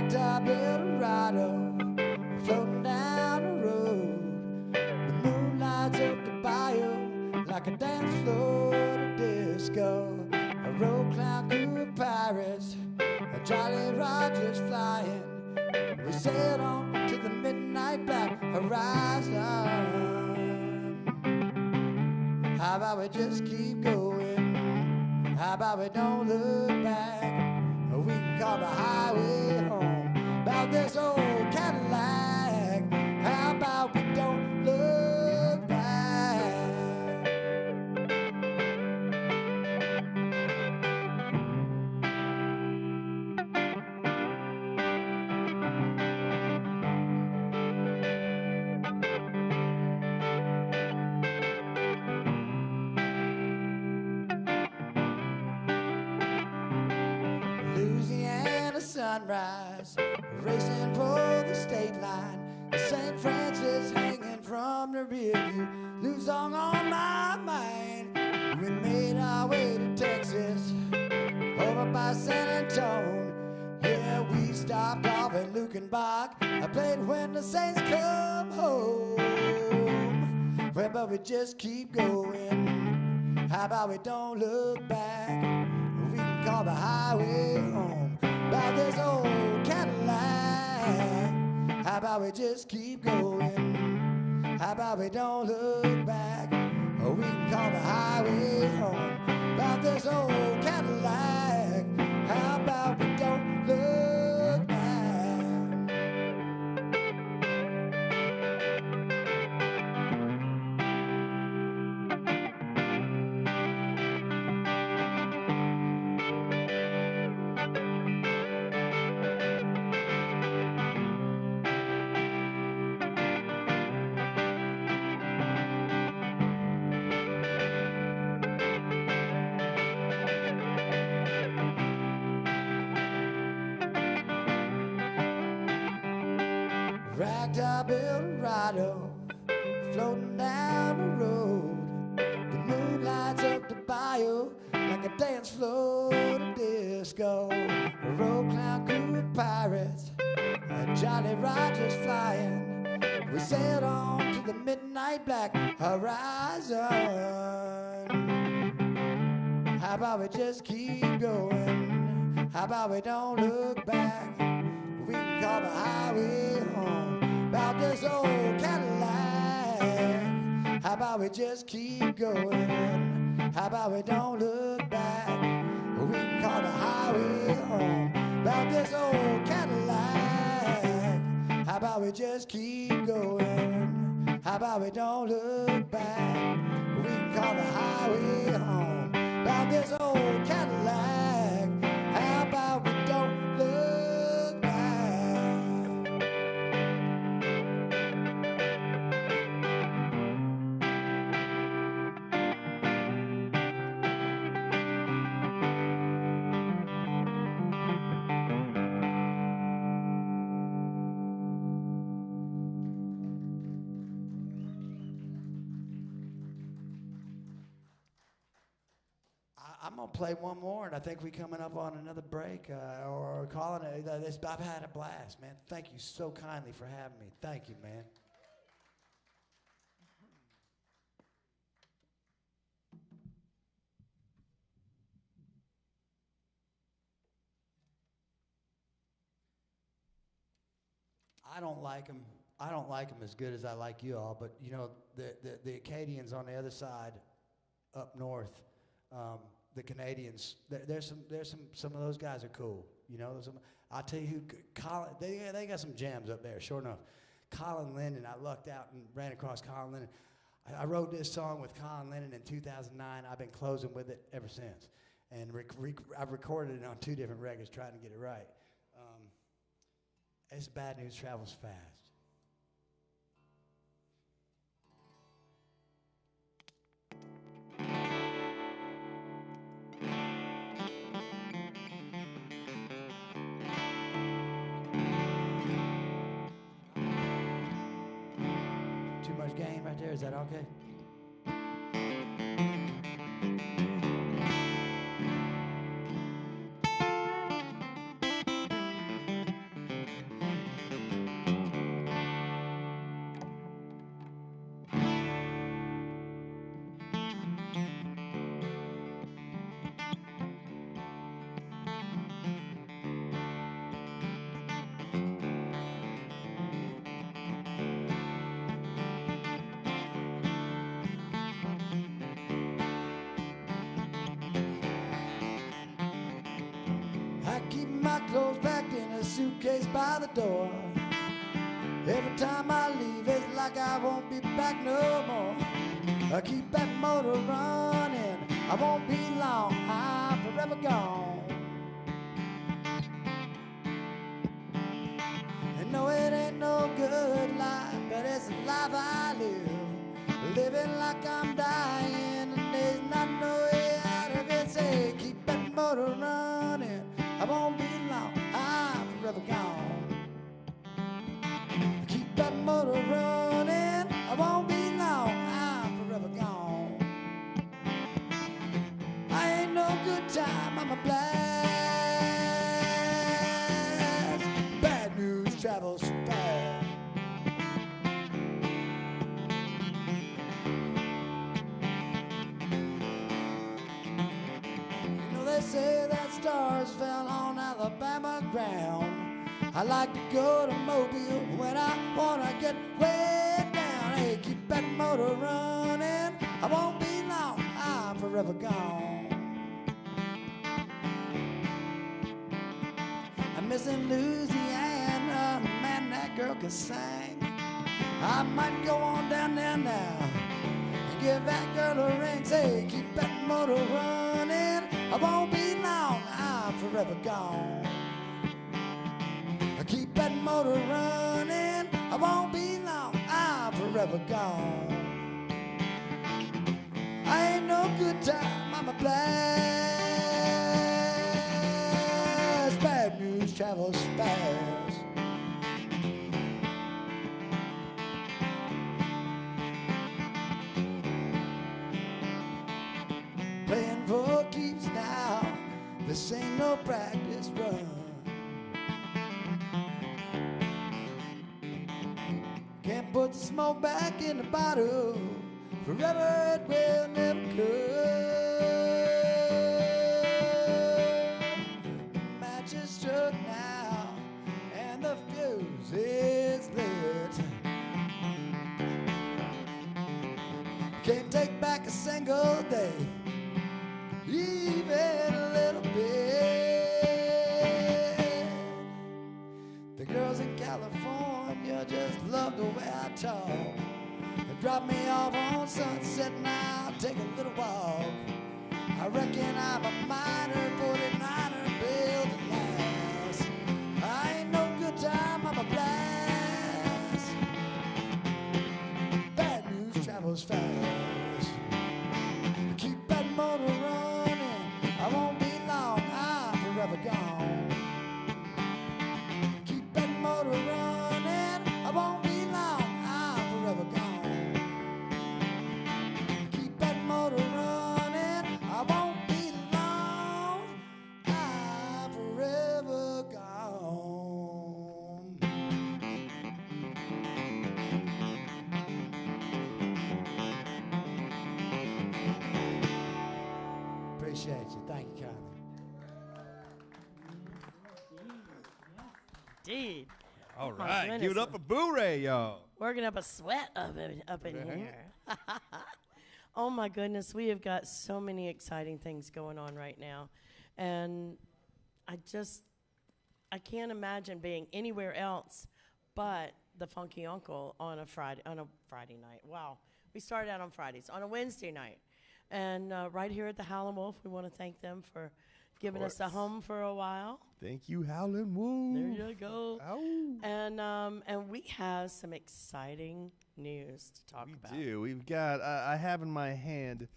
Top Eldorado, floating down the road. The moon lights up the bayou like a dance floor at a disco. A road clown crew of pirates, a Jolly Roger's flying. We sailed on to the midnight black horizon. How about we just keep going? How about we don't look back? We can call the highway home. About this old Cadillac. How about we don't look back? sunrise, racing for the state line. St. Francis hanging from the rear view, new song on my mind. We made our way to Texas, over by San Antonio. Yeah, we stopped off at Lukenbach. I played When the Saints Come Home. Well, but we just keep going. How about we don't look back? We can call the highway home. About this old Cadillac. How about we just keep going? How about we don't look back? We can call the highway home. About this old Cadillac. How about we don't look back? Ragtop Eldorado, floating down the road. The moon lights up the bayou like a dance floor to disco. A road clown crew of pirates, Jolly Roger's flying. We sailed on to the midnight black horizon. How about we just keep going? How about we don't look back? We can call the highway home. About this old Cadillac. How about we just keep going? How about we don't look back? We can call the highway home. About this old Cadillac. How about we just keep going? How about we don't look back? We can call the highway home. About this old Cadillac. How about we don't look back? I'm gonna play one more, and I think we're coming up on another break, or calling it. I've had a blast, man. Thank you so kindly for having me. Thank you, man. I don't like them. I don't like them as good as I like you all, but you know the Acadians on the other side, up north. The Canadians, there's some of those guys are cool. You know, I'll tell you who, Colin, they got some jams up there, sure enough. Colin Lennon, I lucked out and ran across Colin Lennon. I wrote this song with Colin Lennon in 2009. I've been closing with it ever since. And I've recorded it on 2 different records trying to get it right. It's Bad News Travels Fast. Too much gain right there, is that okay? I keep my clothes packed in a suitcase by the door. Every time I leave, it's like I won't be back no more. I keep that motor running, I won't be long, I'm forever gone. And no, it ain't no good life, but it's the life I live. Living like I'm dying, and there's not no way out of it. Say, keep that motor running, I won't be long, I'm motor running. I won't be long, I'm forever gone. I ain't no good time, I'm a blast. Bad news travels fast. You know they say that stars fell on Alabama ground. I like to go to Mobile when I wanna get way down. Hey, keep that motor running. I won't be long, I'm forever gone. I'm missing Louisiana, man, that girl can sing. I might go on down there now and give that girl a ring. Say, keep that motor running. I won't be long, I'm forever gone. Keep that motor running. I won't be long, I'm forever gone. I ain't no good time, I'm a blast. Bad news travels fast. Playing for keeps now, this ain't no practice run. Can't put the smoke back in the bottle. Forever it will never come. The match is struck now, and the fuse is lit. Can't take back a single day, even a little bit. The girls in California just love the way I talk. They drop me off on Sunset and I'll take a little walk. I reckon I'm a minor 49er built to last. I ain't no good time, I'm a blast. Bad news travels fast. Keep that motor running. I won't be long, I'm forever gone. Keep that motor running. I won't be long, I'm forever gone. Keep that motor running. I won't be long, I'm forever gone. Appreciate you. Thank you, kindly. Indeed. All my right, give it goodness. up for Boo-Ray, y'all. Working up a sweat up in here. Oh my goodness, we have got so many exciting things going on right now. And I can't imagine being anywhere else but the Funky Uncle on a Friday night. Wow. We started out on Fridays, on a Wednesday night. And right here at the Howlin Wolf, we want to thank them for giving us a home for a while. Thank you, Howlin Wolf. There you go. Ow. And we have some exciting news to talk about. We do. We've got, I have in my hand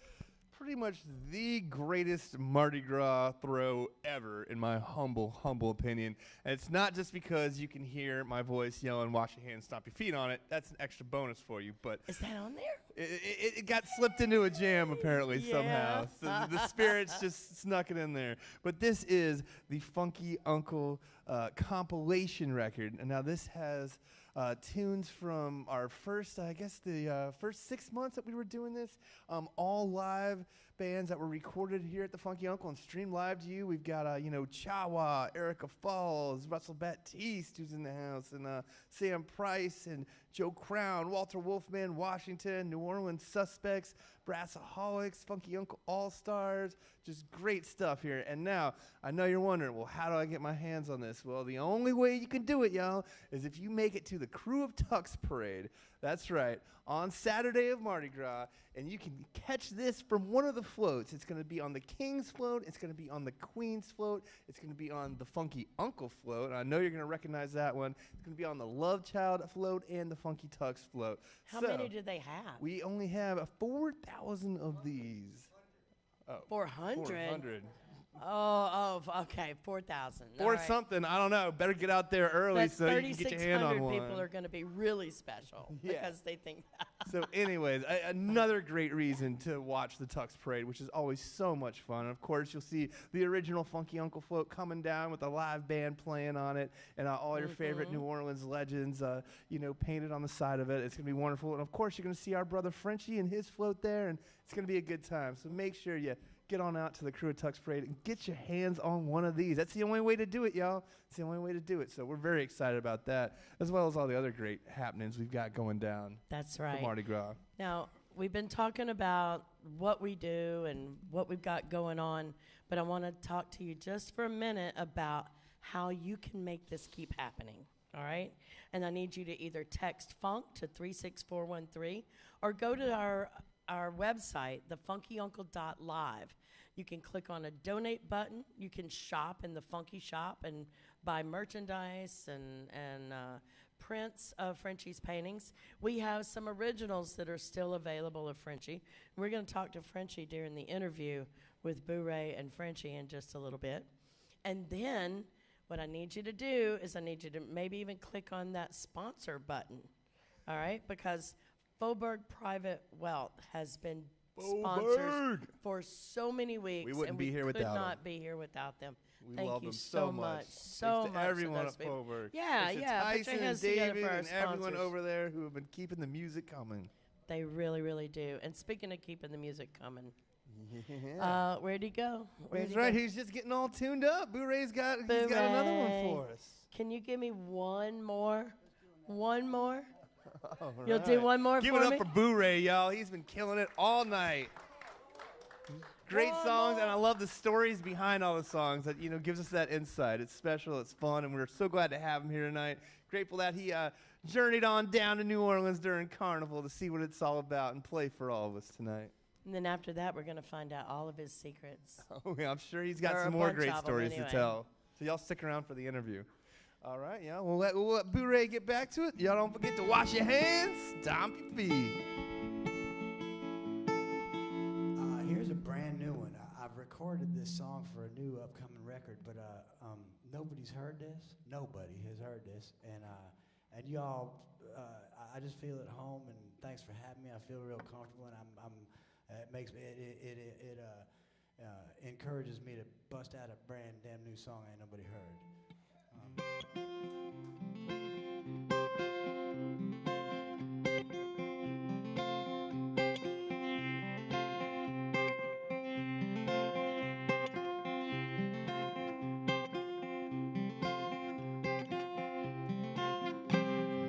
pretty much the greatest Mardi Gras throw ever, in my humble opinion. And it's not just because you can hear my voice yelling, wash your hands, stomp your feet on it. That's an extra bonus for you. But Is that on there? it got slipped into a jam, apparently, somehow. So the spirits just snuck it in there. But this is the Funky Uncle compilation record. And now this has tunes from our first, I guess, the first 6 months that we were doing this. All live bands that were recorded here at the Funky Uncle and streamed live to you. We've got, Chawa, Erica Falls, Russell Baptiste, who's in the house, and Sam Price, and Joe Crown, Walter Wolfman, Washington, New Orleans Suspects, Brassaholics, Funky Uncle All-Stars, just great stuff here. And now, I know you're wondering, well, how do I get my hands on this? Well, the only way you can do it, y'all, is if you make it to the Crew of Tux Parade. That's right, on Saturday of Mardi Gras, and you can catch this from one of the floats. It's going to be on the King's float, it's going to be on the Queen's float, it's going to be on the Funky Uncle float, and I know you're going to recognize that one. It's going to be on the Love Child float and the Funky Tux float. How many did they have? We only have 4,000 of these. Oh, 400? 400. Okay, 4,000. Or something, I don't know. Better get out there early But so you can get your hand on 3,600 one. people are going to be really special because they think that. So anyways, another great reason to watch the Tux Parade, which is always so much fun. And of course, you'll see the original Funky Uncle float coming down with a live band playing on it, and all your favorite New Orleans legends, painted on the side of it. It's going to be wonderful. And of course, you're going to see our brother Frenchy and his float there, and it's going to be a good time. So make sure you get on out to the Crew of Tux Parade and get your hands on one of these. That's the only way to do it, y'all. It's the only way to do it. So we're very excited about that, as well as all the other great happenings we've got going down. That's right. For Mardi Gras. Now, we've been talking about what we do and what we've got going on, but I want to talk to you just for a minute about how you can make this keep happening, all right? And I need you to either text FUNK to 36413 or go to our website, FUNKYUNCLE.LIVE. You can click on a donate button. You can shop in the Funky Shop and buy merchandise and prints of Frenchy's paintings. We have some originals that are still available of Frenchy. We're going to talk to Frenchy during the interview with Boo-Ray and Frenchy in just a little bit. And then what I need you to do is I need you to maybe even click on that sponsor button, all right? Because Faubourg Private Wealth has been sponsored for so many weeks. We wouldn't be here without them. We could not be here without them. We Thank love you them so much. So Thanks to much. everyone at Faubourg. Yeah, Thanks to yeah. Put your Tyson and hands together David for our and everyone sponsors. over there who have been keeping the music coming. They really, really do. And speaking of keeping the music coming, Yeah. where'd he go? He's right. He's just getting all tuned up. Boo-Ray's got another one for us. Can you give me one more? One more? All You'll right. do one more Give for it up me? for Boo-Ray, y'all. He's been killing it all night. Great songs, and I love the stories behind all the songs that, gives us that insight. It's special, it's fun, and we're so glad to have him here tonight. Grateful that he journeyed on down to New Orleans during Carnival to see what it's all about and play for all of us tonight. And then after that, we're going to find out all of his secrets. Oh, yeah, I'm sure he's got Or some a more bunch great of 'em stories anyway. to tell. So y'all stick around for the interview. All right, yeah, we'll let Boo-Ray get back to it. Y'all don't forget to wash your hands, stomp your feet. Here's a brand new one. I've recorded this song for a new upcoming record, but nobody's heard this. Nobody has heard this, and y'all, I just feel at home. And thanks for having me. I feel real comfortable, and it makes me it encourages me to bust out a brand damn new song ain't nobody heard.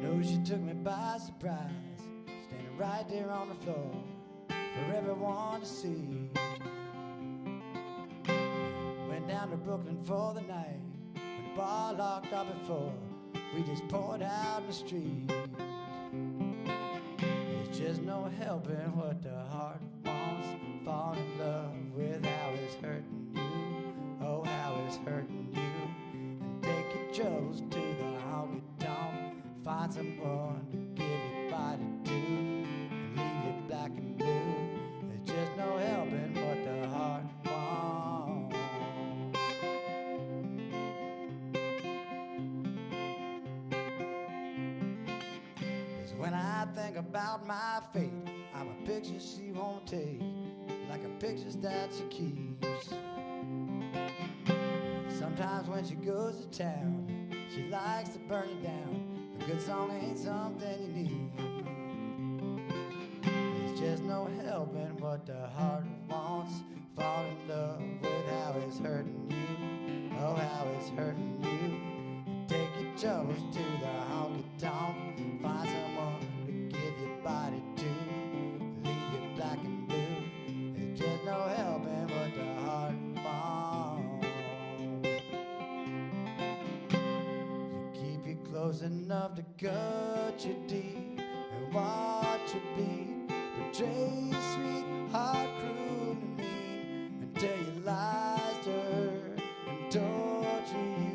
No, she took me by surprise, standing right there on the floor for everyone to see. Went down to Brooklyn for the night. When the bar locked up at 4, we just poured out in the street. There's just no helping what the heart wants. Fall in love with how it's hurting you. Oh, how it's hurting you. And take your troubles to the honky tonk. Find someone to give your body to. And leave you black and blue. There's just no helping what the heart wants. When I think about my fate, I'm a picture she won't take, like a picture that she keeps. Sometimes when she goes to town, she likes to burn it down. A good song ain't something you need. There's just no helping what the heart wants. Fall in love with how it's hurting you. Oh, how it's hurting you. Take your troubles to the honky tonk. Find someone to give your body to. Leave you black and blue. There's just no helping what the heart wants. To keep you close enough to cut you deep and watch you bleed. Betray your sweetheart cruel and mean, and tell you lies to her and torture you.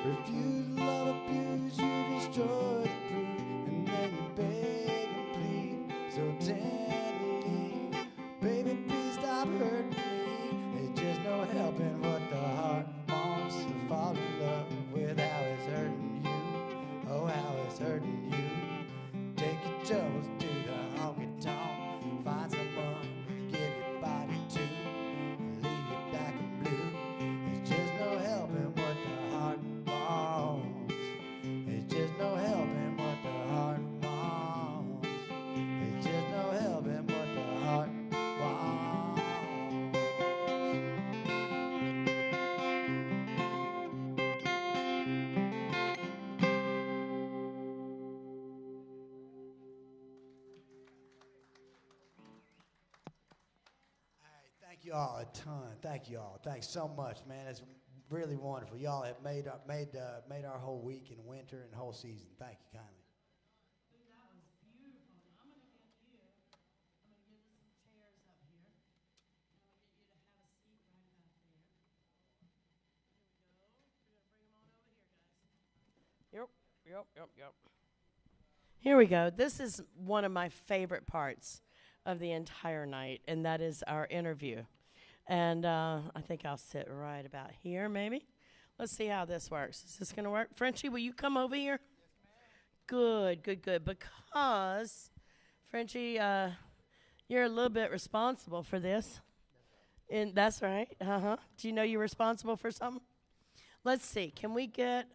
Refuse love, abuse you, destroy the proof, and then you beg and plead so tenderly. Baby, please stop hurting me. There's just no helping what shovels to the honky tonk. Find someone, give your body to, leave you black and blue. It's just no helping what the heart wants. It's just no helping what the heart wants. It's just no helping what the heart wants. Thank you all a ton. Thank you all. Thanks so much, man. It's really wonderful. Y'all have made our whole week and winter and whole season. Thank you kindly. That was beautiful. I'm going to get you some chairs up here. I'm going to get you to have a seat right about there. Here we go. We're going to bring them on over here, guys. Yep. Here we go. This is one of my favorite parts of the entire night, and that is our interview. And I think I'll sit right about here, maybe. Let's see how this works. Is this going to work? Frenchy, will you come over here? Yes, ma'am. Good. Because, Frenchy, you're a little bit responsible for this. And that's right. Do you know you're responsible for something? Let's see. Can we get,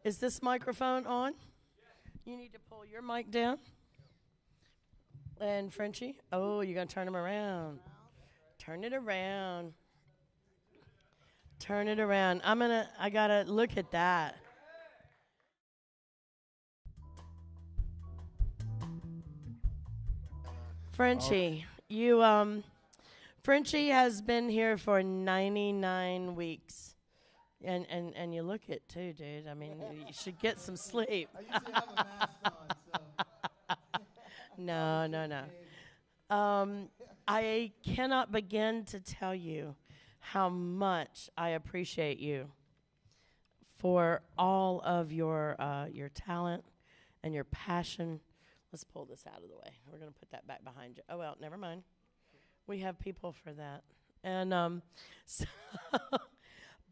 is this microphone on? You need to pull your mic down. And Frenchy, oh, you're going to turn them around. Turn it around. I got to look at that. Frenchy, Frenchy has been here for 99 weeks. And you look it too, dude. I mean, you should get some sleep. I usually have a mask on, so. No. I cannot begin to tell you how much I appreciate you for all of your talent and your passion. Let's pull this out of the way. We're going to put that back behind you. Oh, well, never mind. We have people for that. And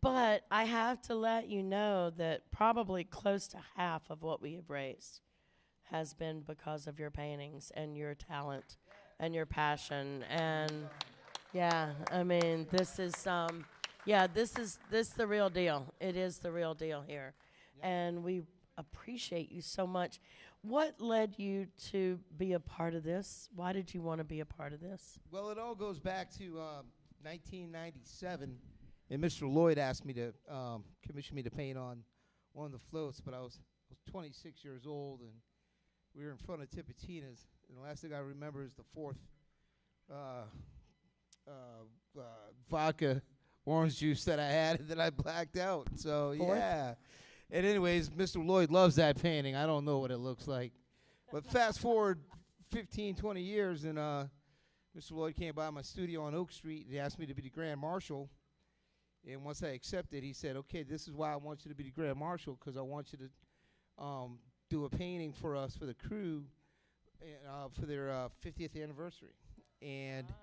but I have to let you know that probably close to half of what we have raised has been because of your paintings and your talent and your passion. And yeah, I mean, this is the real deal. It is the real deal here. Yep. And we appreciate you so much. What led you to be a part of this? Why did you want to be a part of this? Well, it all goes back to 1997, and Mr. Lloyd asked me to commission me to paint on one of the floats, but I was 26 years old, and we were in front of Tipitina's, and the last thing I remember is the fourth vodka orange juice that I had, and then I blacked out. So, Fourth? Yeah. And anyways, Mr. Lloyd loves that painting. I don't know what it looks like. But fast forward 15, 20 years, and Mr. Lloyd came by my studio on Oak Street, and he asked me to be the Grand Marshal. And once I accepted, he said, okay, this is why I want you to be the Grand Marshal, because I want you to do a painting for us, for the crew, for their 50th anniversary. And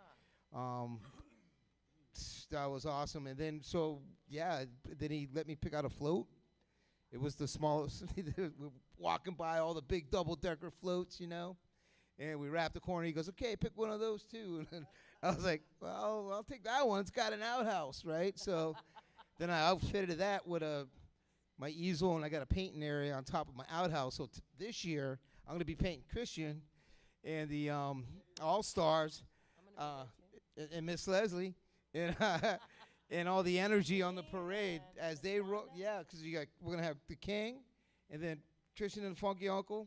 that was awesome. And then, then he let me pick out a float. It was the smallest. We're walking by all the big double-decker floats, you know. And we wrapped the corner. He goes, okay, pick one of those, too. And I was like, well, I'll take that one. It's got an outhouse, right? So then I outfitted that with my easel, and I got a painting area on top of my outhouse. So this year, I'm going to be painting Christian and the All-Stars and Miss Leslie and and all the energy on the parade as they roll. Yeah, because we're going to have the King, and then Christian and the Funky Uncle,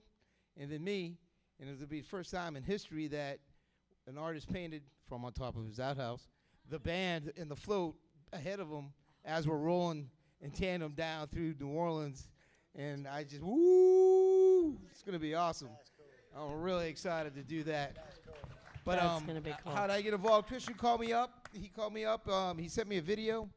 and then me. And it'll be the first time in history that an artist painted from on top of his outhouse the band and the float ahead of them as we're rolling in tandem down through New Orleans. And I just, woo! It's going to be awesome. Cool. I'm really excited to do that. Cool. But that's going to be cool. How did I get involved? Christian called me up. He called me up. He sent me a video.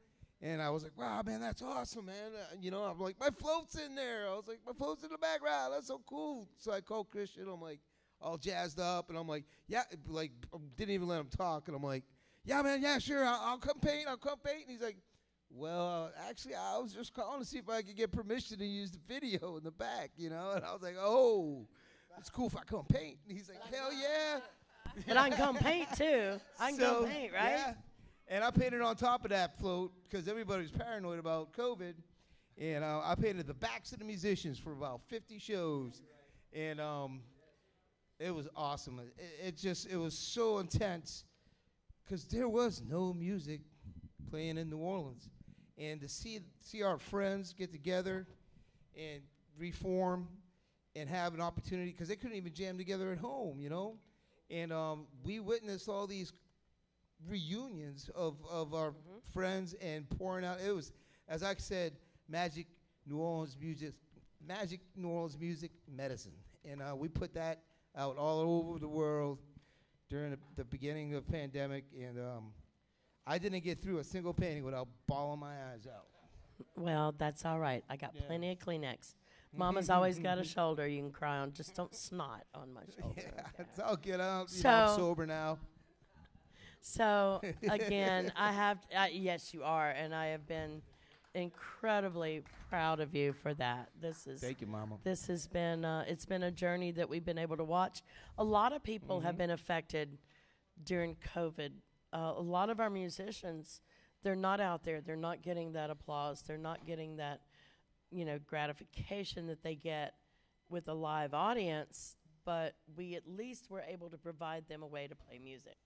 And I was like, wow, man, that's awesome, man. I'm like, my float's in there. I was like, my float's in the background. That's so cool. So I called Christian. I'm like, all jazzed up. And I'm like, yeah, like, didn't even let him talk. And I'm like, yeah, man, yeah, sure. I'll come paint. And he's like, well, actually, I was just calling to see if I could get permission to use the video in the back, you know. And I was like, oh, it's cool if I come paint. And he's like, hell yeah. But I can come paint too. I can come paint, right? Yeah. And I painted on top of that float because everybody was paranoid about COVID. And I painted the backs of the musicians for about 50 shows. And it was awesome. It was so intense because there was no music playing in New Orleans. And to see our friends get together and reform and have an opportunity, because they couldn't even jam together at home, you know? And we witnessed all these reunions of our friends and pouring out. It was, as I said, magic New Orleans music medicine. And we put that out all over the world during the beginning of the pandemic. And I didn't get through a single painting without bawling my eyes out. Well, that's all right. I got plenty of Kleenex. Mama's always got a shoulder you can cry on. Just don't snot on my shoulder. Yeah, Okay. it's all good. I'm sober now. So, again, yes, you are, and I have been incredibly proud of you for that. Thank you, Mama. This has been, it's been a journey that we've been able to watch. A lot of people have been affected during COVID. A lot of our musicians, they're not out there. They're not getting that applause. They're not getting that, gratification that they get with a live audience, but we at least were able to provide them a way to play music.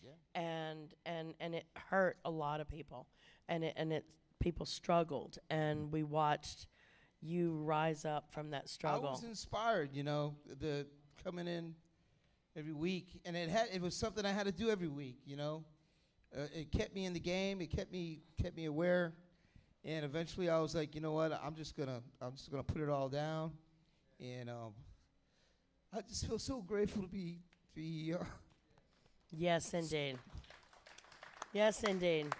Yeah. And it hurt a lot of people, and people struggled, and we watched you rise up from that struggle. I was inspired, the coming in every week, and it was something I had to do every week, It kept me in the game. It kept me aware. And eventually, I was like, you know what? I'm just gonna put it all down, and I just feel so grateful to be. Yes, indeed. Yes, indeed.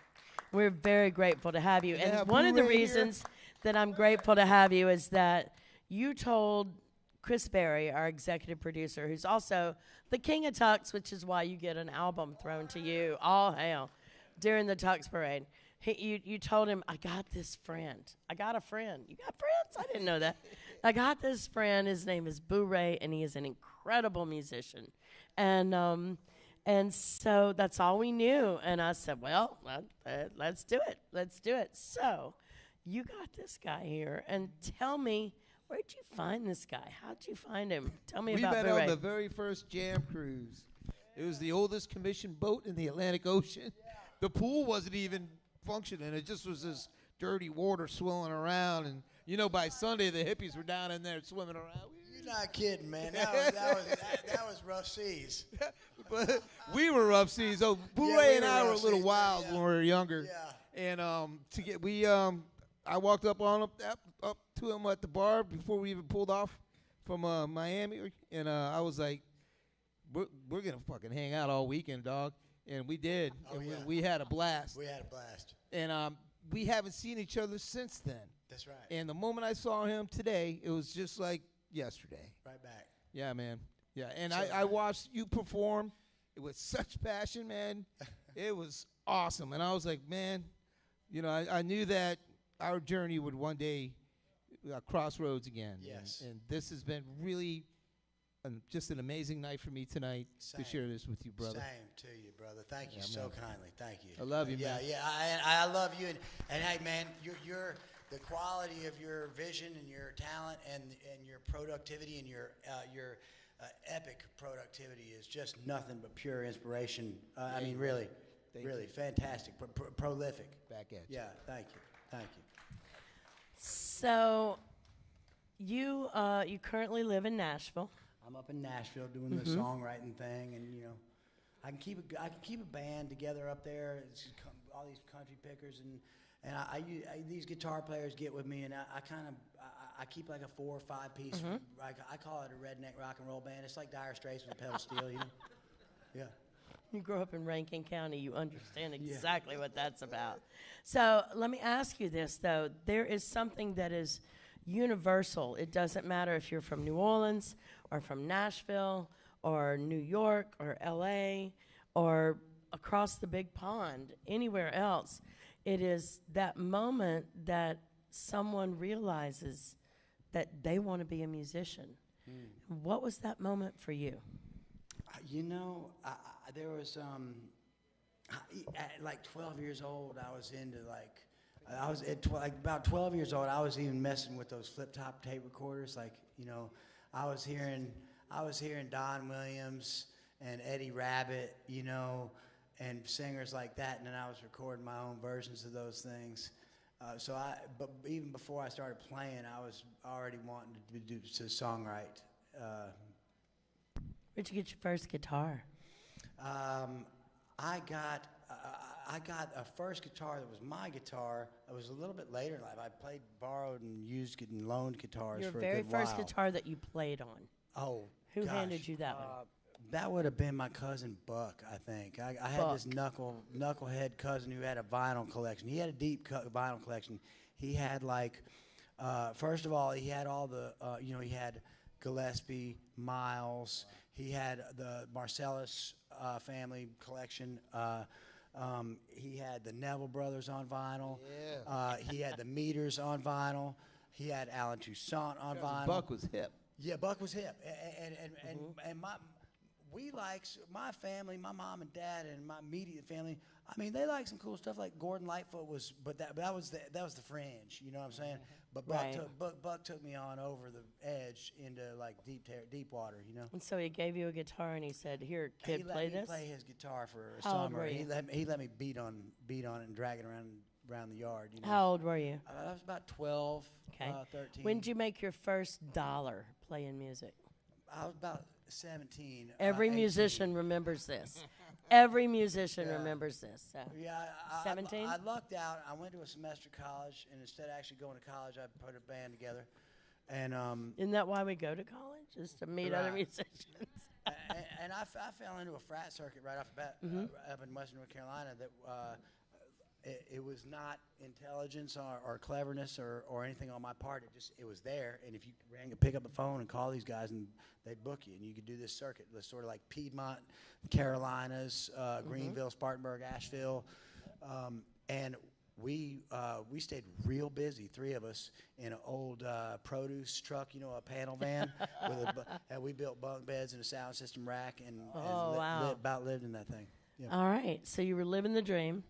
We're very grateful to have you. Yeah, and one of the Blu-ray reasons that I'm grateful to have you is that you told Chris Berry, our executive producer, who's also the king of Tux, which is why you get an album thrown to you, all hail, during the Tux Parade. You told him, I got this friend. I got a friend. You got friends? I didn't know that. I got this friend. His name is Boo Ray, and he is an incredible musician. And so that's all we knew. And I said, well, let's do it. Let's do it. So you got this guy here. And tell me, where'd you find this guy? How'd you find him? Tell me about Boo Ray. We met on the very first jam cruise. It was the oldest commissioned boat in the Atlantic Ocean. The pool wasn't even functioning. It just was this dirty water swirling around, and by Sunday the hippies were down in there swimming around. You're not kidding, man. That was rough seas. But we were rough seas. So Boo Ray and I were a little wild when we were younger. Yeah. And I walked up to him at the bar before we even pulled off from Miami, and I was like, we're gonna fucking hang out all weekend, dog. And we did. Oh, and yeah. we had a blast. We had a blast. And we haven't seen each other since then. That's right. And the moment I saw him today, it was just like yesterday. Right back. Yeah, man. Yeah, and I watched you perform with such passion, man. It was awesome. And I was like, man, I knew that our journey would one day crossroads again. Yes. And this has been really just an amazing night for me tonight to share this with you, brother. Same to you, brother. Thank you so kindly. Thank you. I love you, man. Yeah, I love you. And hey, man, you're the quality of your vision and your talent and your productivity and your epic productivity is just nothing but pure inspiration. I mean, really, really fantastic, prolific. Back at you. Yeah, thank you. So, you currently live in Nashville. I'm up in Nashville doing the songwriting thing, and I can keep a band together up there. It's all these country pickers, and I these guitar players get with me, and I keep like a 4 or 5 piece. I call it a redneck rock and roll band. It's like Dire Straits with a pedal steel, Yeah. You grew up in Rankin County. You understand exactly what that's about. So let me ask you this, though. There is something that is universal. It doesn't matter if you're from New Orleans or from Nashville or New York or LA or across the big pond, anywhere else. It is that moment that someone realizes that they want to be a musician. What was that moment for you? You know, there was at like 12 years old, I was into like, I was at like about 12 years old, I was even messing with those flip top tape recorders. Like, you know, I was hearing Don Williams and Eddie Rabbitt, you know, and singers like that, and then I was recording my own versions of those things. But even before I started playing, I was already wanting to songwrite. Where'd you get your first guitar? I got a first guitar that was my guitar. It was a little bit later in life. I played borrowed and used and loaned guitars Your for very a good while. first guitar that you played on. Oh, Who gosh. handed you that one? That would have been my cousin Buck, I think. I had this knucklehead cousin who had a vinyl collection. He had a deep vinyl collection. He had like, first of all, he had all the, he had Gillespie, Miles. He had the Marcellus family collection. He had the Neville Brothers on vinyl. Yeah. He had the Meters on vinyl. He had Alan Toussaint on vinyl. Buck was hip. Yeah, Buck was hip, and my family, my mom and dad, and my immediate family. I mean, they like some cool stuff. Like Gordon Lightfoot was, but that was the fringe. You know what I'm saying? But Buck took me on over the edge into like deep water. You know. And so he gave you a guitar and he said, "Here, kid, play this." He let me play his guitar for a How old summer. were you? He let me beat on it and drag it around the yard. You know. How old were you? I was about 12, Okay. 13. When did you make your first dollar playing music? I was about 17. Every 18. musician remembers this. Every musician Yeah. remembers this. So. Yeah, 17? I lucked out. I went to a semester college, and instead of actually going to college, I put a band together. And Isn't that why we go to college? Is to meet other Right. musicians? and I fell into a frat circuit right off the bat up in Western North Carolina that it was not intelligence or cleverness or anything on my part. It was there, and if you pick up the phone and call these guys, and they'd book you, and you could do this circuit. It's sort of like Piedmont, Carolinas, Greenville, Spartanburg, Asheville, and we stayed real busy, three of us, in an old produce truck, a panel van, and we built bunk beds and a sound system rack, and about lived in that thing. Yeah. All right. So you were living the dream.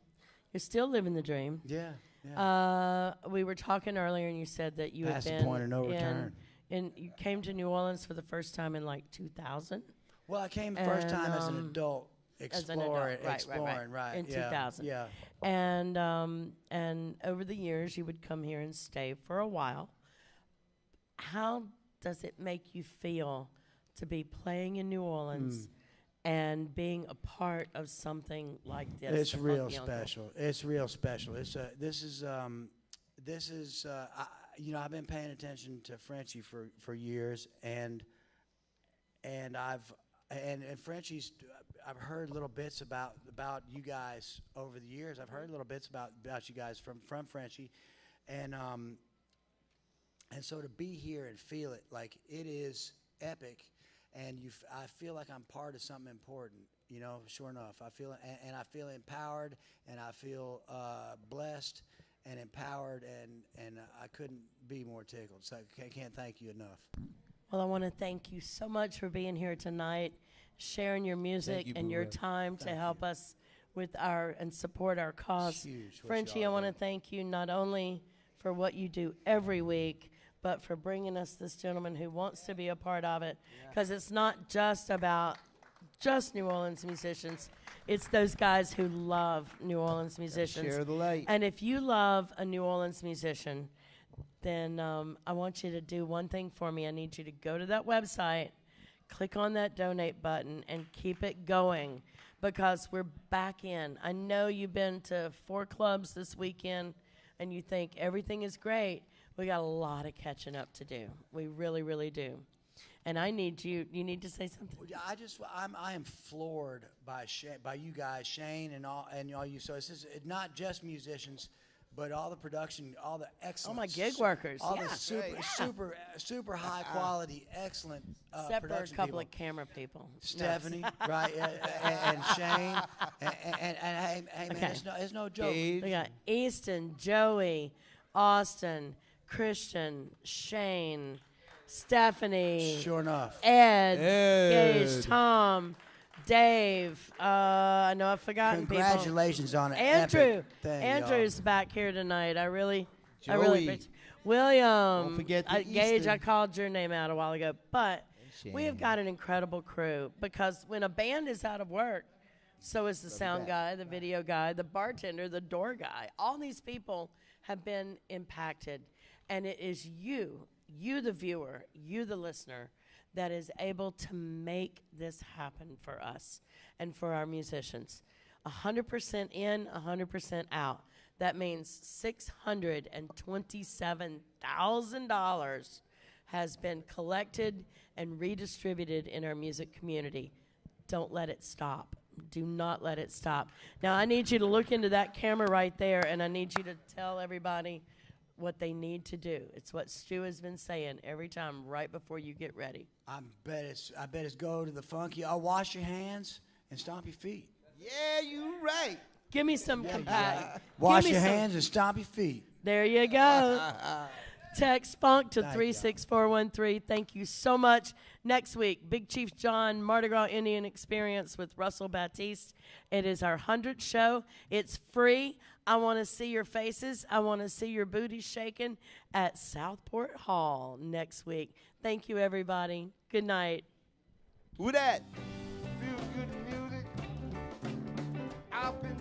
You're still living the dream. Yeah. We were talking earlier, and you said that you Past had the been point of no return. And you came to New Orleans for the first time in like 2000. Well, I came the first time as an adult, exploring, right. In 2000. Yeah. And over the years, you would come here and stay for a while. How does it make you feel to be playing in New Orleans and being a part of something like this? It's real special. It's real special. This is I've been paying attention to Frenchy for years, and Frenchy's. I've heard little bits about you guys over the years. I've heard little bits about you guys from Frenchy, and so to be here and feel it, like, it is epic, and I feel like I'm part of something important. Sure enough, I feel and I feel empowered, and I feel blessed and empowered, and I couldn't be more tickled. So I can't thank you enough. Well, I want to thank you so much for being here tonight, sharing your music and your time to help us with and support our cause. Huge. Frenchy, I want to thank you not only for what you do every week, but for bringing us this gentleman who wants to be a part of it, because it's not just about New Orleans musicians. It's those guys who love New Orleans musicians. Share the light. And if you love a New Orleans musician, then I want you to do one thing for me. I need you to go to that website, click on that donate button, and keep it going, because we're back in. I know you've been to 4 clubs this weekend, and you think everything is great. We got a lot of catching up to do. We really, really do. And I need you need to say something. I am floored by you guys, Shane and all you. So it's not just musicians, but all the production, all the excellent. Oh, my gig workers. All the super high quality, excellent Except for a production couple people. of camera people. Stephanie, right, and Shane, and hey man, it's no joke. We got Easton, Joey, Austin, Christian, Shane, Stephanie, Sure enough. Ed, Ed. Gage, Tom, Dave. I know I've forgotten people. Congratulations on it. Andrew. Thing, Andrew's back here tonight. I really Joey. appreciate William. Don't forget the Gage, Easton. I called your name out a while ago. But we have Shane. got an incredible crew because when a band is out of work, so is the sound guy, the video guy, the bartender, the door guy. All these people have been impacted. And it is you the viewer, you the listener, that is able to make this happen for us and for our musicians. 100% in, 100% out. That means $627,000 has been collected and redistributed in our music community. Don't let it stop. Do not let it stop. Now, I need you to look into that camera right there, and I need you to tell everybody what they need to do. It's what Stu has been saying every time right before you get ready. I bet it's go to the funky. I'll wash your hands and stomp your feet. Yeah, you right. Give me some compact. Wash your hands and stomp your feet. There you go. Text FUNK to Thank 36413. Thank you so much. Next week, Big Chief John Mardi Gras Indian Experience with Russell Baptiste. It is our 100th show. It's free. I want to see your faces. I want to see your booty shaking at Southport Hall next week. Thank you, everybody. Good night. Who that? Feel good music. I've been